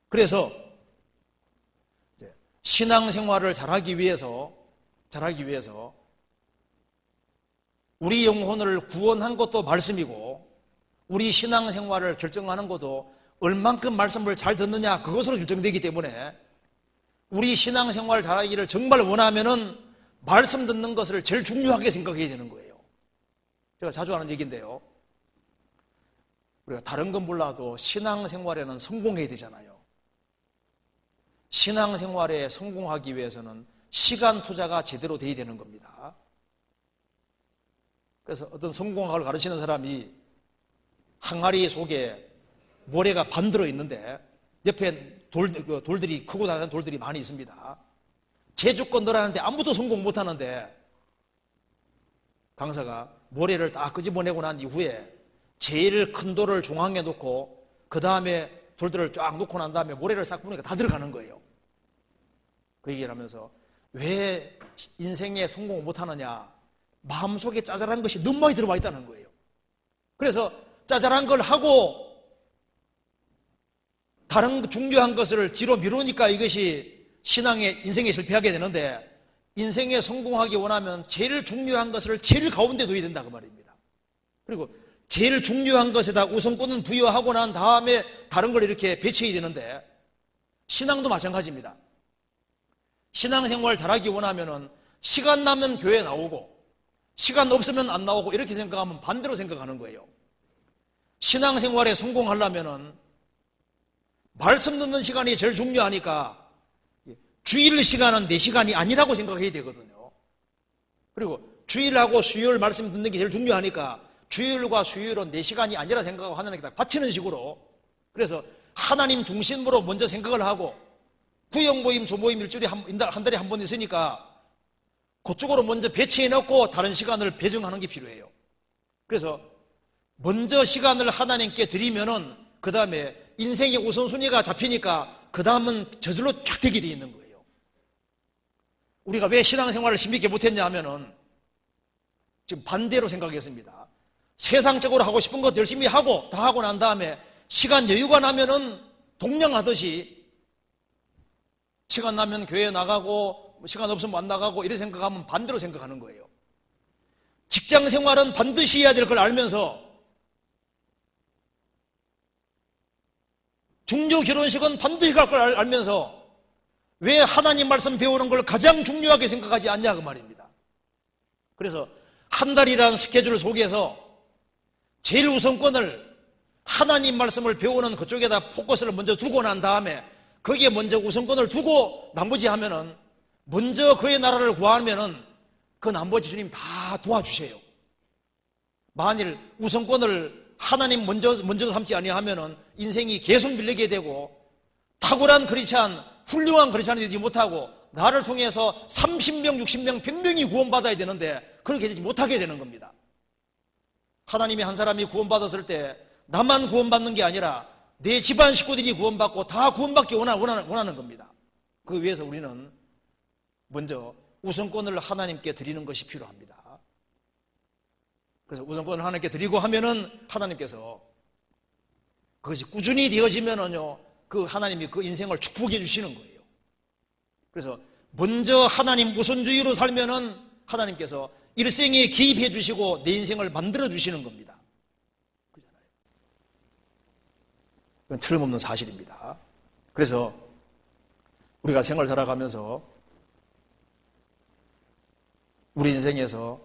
그래서 신앙생활을 잘하기 위해서 우리 영혼을 구원한 것도 말씀이고, 우리 신앙생활을 결정하는 것도 얼만큼 말씀을 잘 듣느냐, 그것으로 결정되기 때문에 우리 신앙생활 잘하기를 정말 원하면은 말씀 듣는 것을 제일 중요하게 생각해야 되는 거예요. 제가 자주 하는 얘기인데요, 우리가 다른 건 몰라도 신앙생활에는 성공해야 되잖아요. 신앙생활에 성공하기 위해서는 시간 투자가 제대로 돼야 되는 겁니다. 그래서 어떤 성공학을 가르치는 사람이 항아리 속에 모래가 반들어 있는데 옆에 돌들이 크고 작은 돌들이 많이 있습니다. 제주권 넣으라는데 아무도 성공 못하는데 강사가 모래를 다 끄집어내고 난 이후에 제일 큰 돌을 중앙에 놓고 그 다음에 돌들을 쫙 놓고 난 다음에 모래를 싹 부으니까 다 들어가는 거예요. 그 얘기를 하면서 왜 인생에 성공 못하느냐, 마음속에 짜잘한 것이 너무 많이 들어와 있다는 거예요. 그래서 짜잘한 걸 하고 다른 중요한 것을 뒤로 미루니까 이것이 신앙의 인생에 실패하게 되는데, 인생에 성공하기 원하면 제일 중요한 것을 제일 가운데 둬야 된다 그 말입니다. 그리고 제일 중요한 것에다 우선권은 부여하고 난 다음에 다른 걸 이렇게 배치해야 되는데, 신앙도 마찬가지입니다. 신앙생활 잘하기 원하면은 시간 나면 교회 나오고 시간 없으면 안 나오고 이렇게 생각하면 반대로 생각하는 거예요. 신앙생활에 성공하려면은 말씀 듣는 시간이 제일 중요하니까 주일 시간은 내 시간이 아니라고 생각해야 되거든요. 그리고 주일하고 수요일 말씀 듣는 게 제일 중요하니까 주일과 수요일은 내 시간이 아니라 생각하고 하나님께 바치는 식으로, 그래서 하나님 중심으로 먼저 생각을 하고, 구역 모임, 조모임 일주일에 한 달에 한 번 있으니까 그쪽으로 먼저 배치해 놓고 다른 시간을 배정하는 게 필요해요. 그래서 먼저 시간을 하나님께 드리면은 그 다음에 인생의 우선순위가 잡히니까 그 다음은 저절로 쫙 되게 돼 있는 거예요. 우리가 왜 신앙생활을 힘있게 못했냐 하면은 지금 반대로 생각했습니다. 세상적으로 하고 싶은 것 열심히 하고 다 하고 난 다음에 시간 여유가 나면은 동냥하듯이 시간 나면 교회 나가고 시간 없으면 안 나가고 이렇게 생각하면 반대로 생각하는 거예요. 직장 생활은 반드시 해야 될 걸 알면서, 중요 결혼식은 반드시 갈 걸 알면서 왜 하나님 말씀 배우는 걸 가장 중요하게 생각하지 않냐 그 말입니다. 그래서 한 달이라는 스케줄 속에서 제일 우선권을 하나님 말씀을 배우는 그쪽에다 포커스를 먼저 두고 난 다음에 거기에 먼저 우선권을 두고 나머지 하면은, 먼저 그의 나라를 구하면은 그 나머지 주님 다 도와주세요. 만일 우선권을 하나님 먼저 삼지 아니하면은 인생이 계속 밀리게 되고 탁월한 크리스찬, 훌륭한 크리스찬이 되지 못하고 나를 통해서 30명, 60명, 100명이 구원받아야 되는데 그렇게 되지 못하게 되는 겁니다. 하나님이 한 사람이 구원받았을 때 나만 구원받는 게 아니라 내 집안 식구들이 구원받고 다 구원받기 원하는 겁니다. 그 위해서 우리는 먼저 우선권을 하나님께 드리는 것이 필요합니다. 그래서 우선권을 하나님께 드리고 하면은 하나님께서 그것이 꾸준히 되어지면은요, 그 하나님이 그 인생을 축복해 주시는 거예요. 그래서 먼저 하나님 우선주의로 살면은 하나님께서 일생에 개입해 주시고 내 인생을 만들어 주시는 겁니다. 그건 틀림없는 사실입니다. 그래서 우리가 생활 살아가면서 우리 인생에서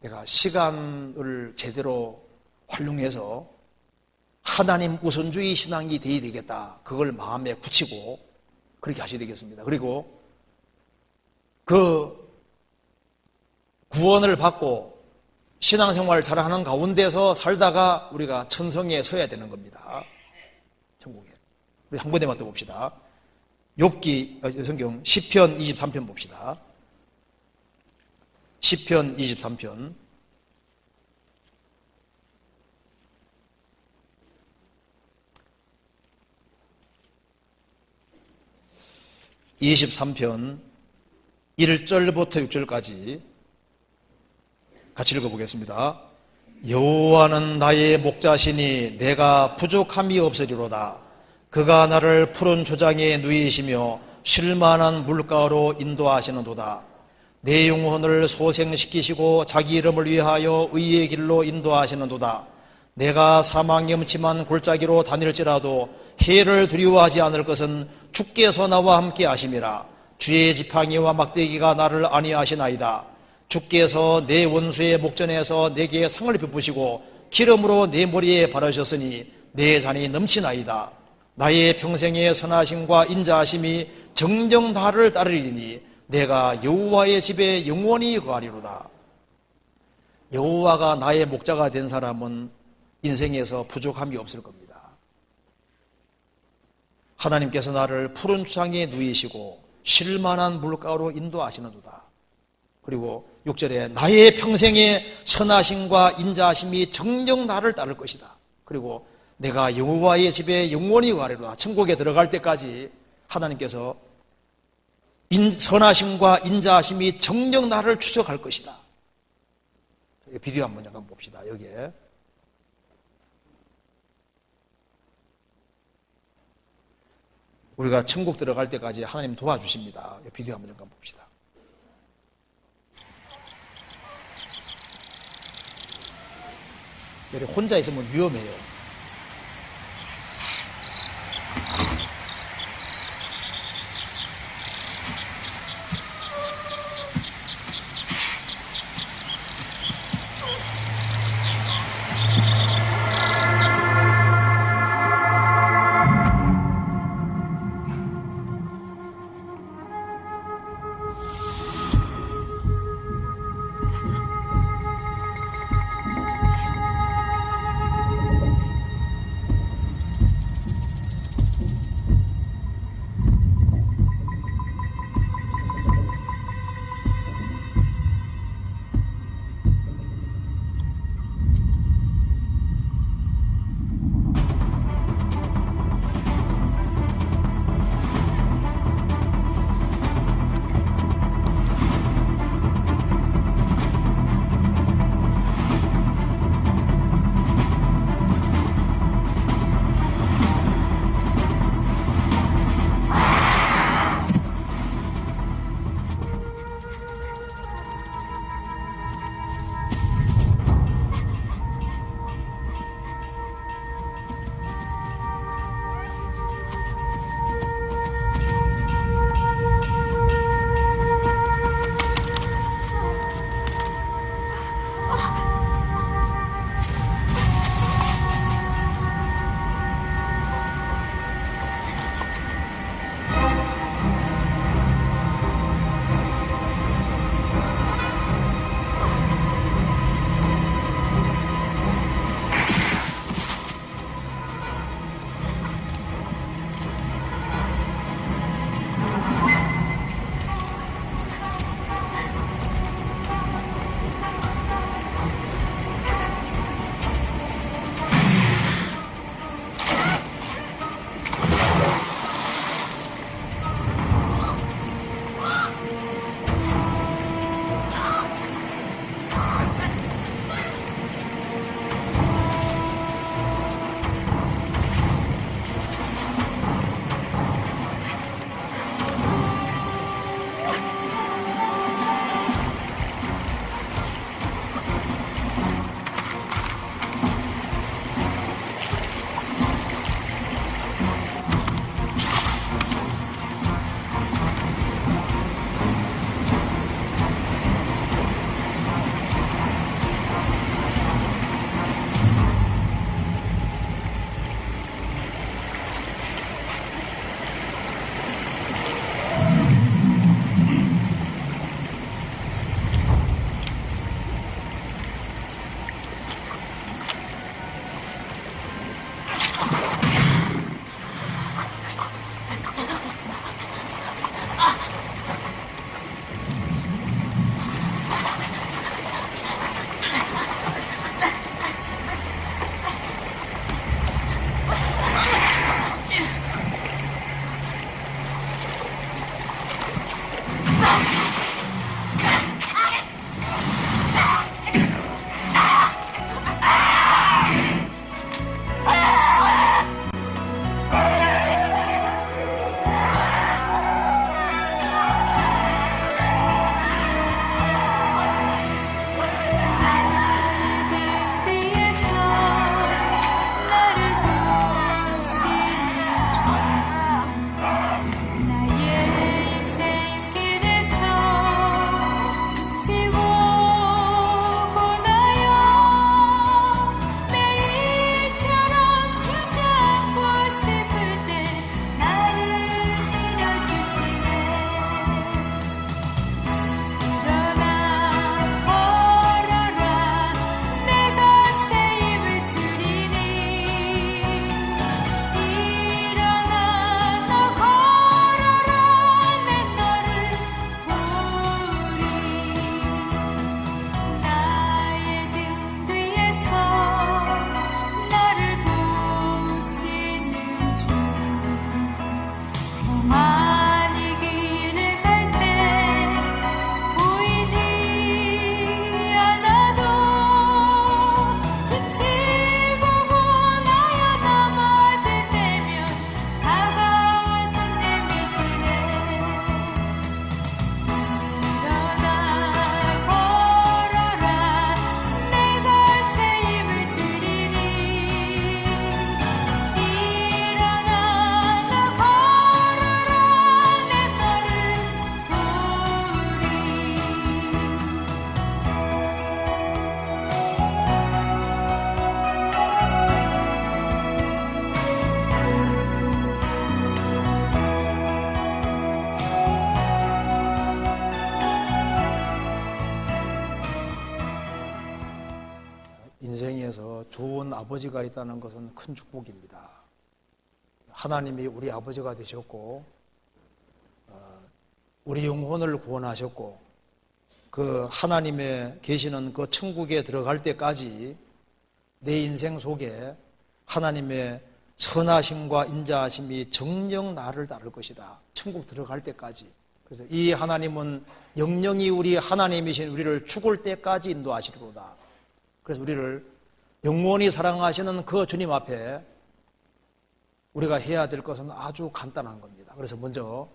내가 시간을 제대로 활용해서 하나님 우선주의 신앙이 되어야 되겠다. 그걸 마음에 굳히고 그렇게 하셔야 되겠습니다. 그리고 그 구원을 받고 신앙생활을 잘하는 가운데서 살다가 우리가 천성에 서야 되는 겁니다. 천국에. 우리 한 군데만 더 봅시다. 욥기 성경 시편 23편 봅시다. 시편 23편 23편 1절부터 6절까지 같이 읽어보겠습니다. 여호와는 나의 목자시니 내가 부족함이 없으리로다. 그가 나를 푸른 초장에 누이시며 쉴만한 물가로 인도하시는도다. 내 영혼을 소생시키시고 자기 이름을 위하여 의의 길로 인도하시는도다. 내가 사망의 음침한 골짜기로 다닐지라도 해를 두려워하지 않을 것은 주께서 나와 함께 하심이라. 주의 지팡이와 막대기가 나를 안위하시나이다. 주께서 내 원수의 목전에서 내게 상을 베푸시고 기름으로 내 머리에 바르셨으니 내 잔이 넘치나이다. 나의 평생의 선하심과 인자하심이 정정 나를 따르리니 내가 여호와의 집에 영원히 거하리로다. 여호와가 나의 목자가 된 사람은 인생에서 부족함이 없을 겁니다. 하나님께서 나를 푸른 추상에 누이시고 쉴만한 물가로 인도하시는도다. 그리고 6절에 나의 평생의 선하심과 인자하심이 정녕 나를 따를 것이다. 그리고 내가 여호와의 집에 영원히 거하리로다. 천국에 들어갈 때까지 하나님께서 선하심과 인자하심이 정녕 나를 추적할 것이다. 비디오 한번 잠깐 봅시다. 여기에 우리가 천국 들어갈 때까지 하나님 도와주십니다. 비디오 한번 잠깐 봅시다. 여기 혼자 있으면 위험해요. 아버지가 있다는 것은 큰 축복입니다. 하나님이 우리 아버지가 되셨고 우리 영혼을 구원하셨고 그 하나님의 계시는 그 천국에 들어갈 때까지 내 인생 속에 하나님의 선하심과 인자하심이 정녕 나를 따를 것이다. 천국 들어갈 때까지. 그래서 이 하나님은 영영이 우리 하나님이신 우리를 죽을 때까지 인도하시리로다. 그래서 우리를 영원히 사랑하시는 그 주님 앞에 우리가 해야 될 것은 아주 간단한 겁니다. 그래서 먼저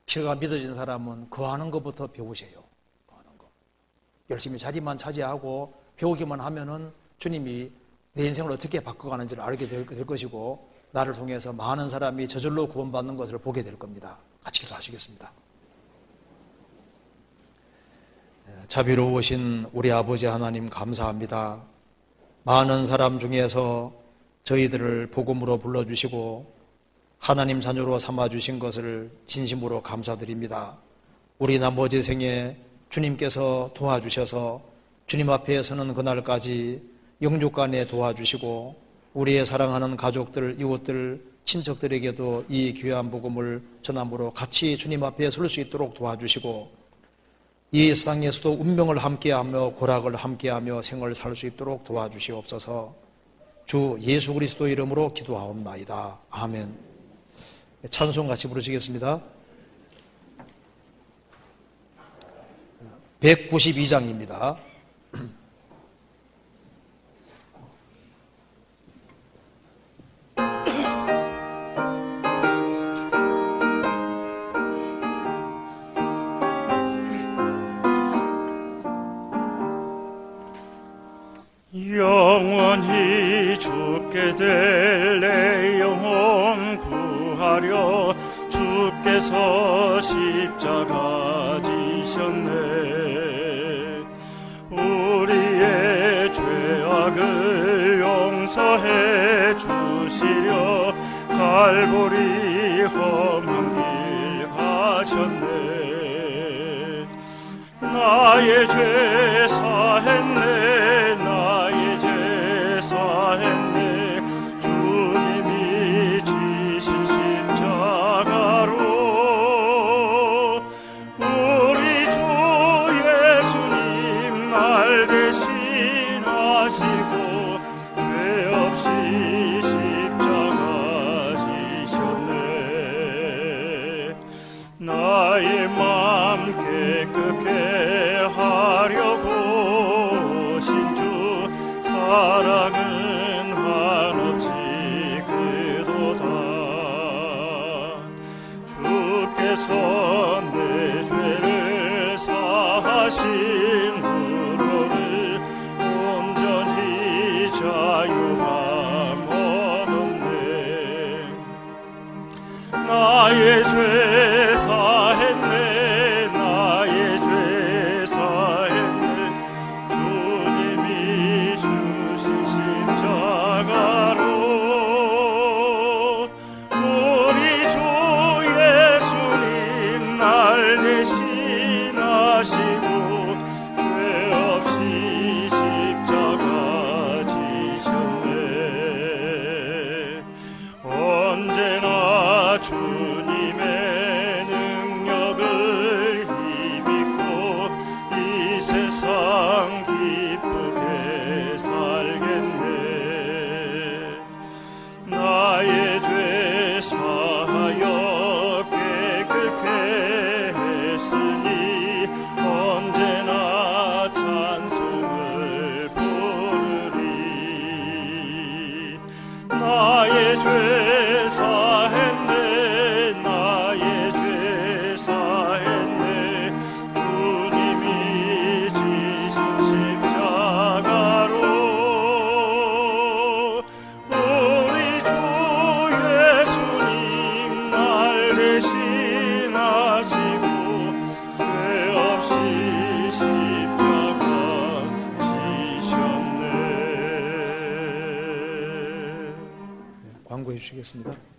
피가 믿어진 사람은 거하는 것부터 배우세요. 거하는 것. 열심히 자리만 차지하고 배우기만 하면은 주님이 내 인생을 어떻게 바꿔가는지를 알게 될 것이고 나를 통해서 많은 사람이 저절로 구원받는 것을 보게 될 겁니다. 같이 기도하시겠습니다. 자비로우신 우리 아버지 하나님 감사합니다. 많은 사람 중에서 저희들을 복음으로 불러주시고 하나님 자녀로 삼아주신 것을 진심으로 감사드립니다. 우리 나머지 생에 주님께서 도와주셔서 주님 앞에 서는 그날까지 영육간에 도와주시고 우리의 사랑하는 가족들, 이웃들, 친척들에게도 이 귀한 복음을 전함으로 같이 주님 앞에 설 수 있도록 도와주시고 이 세상에서도 운명을 함께하며 고락을 함께하며 생을 살 수 있도록 도와주시옵소서. 주 예수 그리스도 이름으로 기도하옵나이다. 아멘. 찬송 같이 부르시겠습니다. 192장입니다. 영원히 죽게 될 내 영혼 구하려 주께서 십자가 지셨네. 우리의 죄악을 용서해 주시려 갈보리 험한 길 가셨네. 나의 죄 사했네. 나의 죄 사했네. 주님이 지신 십자가로 우리 주 예수님 날 대신하시고 죄 없이 십자가 지셨네. 나의 맘 깨끗게 하려고 오신 주 사랑은 한없이 그도다. 주께서 내 죄를 사하신 후로는 온전히 자유함 얻었네. 나의 죄 사했네. 나의 죄 사했네. 주님이 주신 십자가로 우리 주 예수님 날 대신하시고 죄 없이 십자가 지셨네. 언제나 주님의 능력을 힘입고 이 세상 기쁘게 살겠네. 나의 죄 사하여 깨끗게 했으니 언제나 찬송을 부르리. 나의 죄 사했네. 나의 죄 사했네. 주님이 지신 십자가로 우리 주 예수님 날 대신하시고 죄 없이 십자가 지셨네. 광고해 주시겠습니다.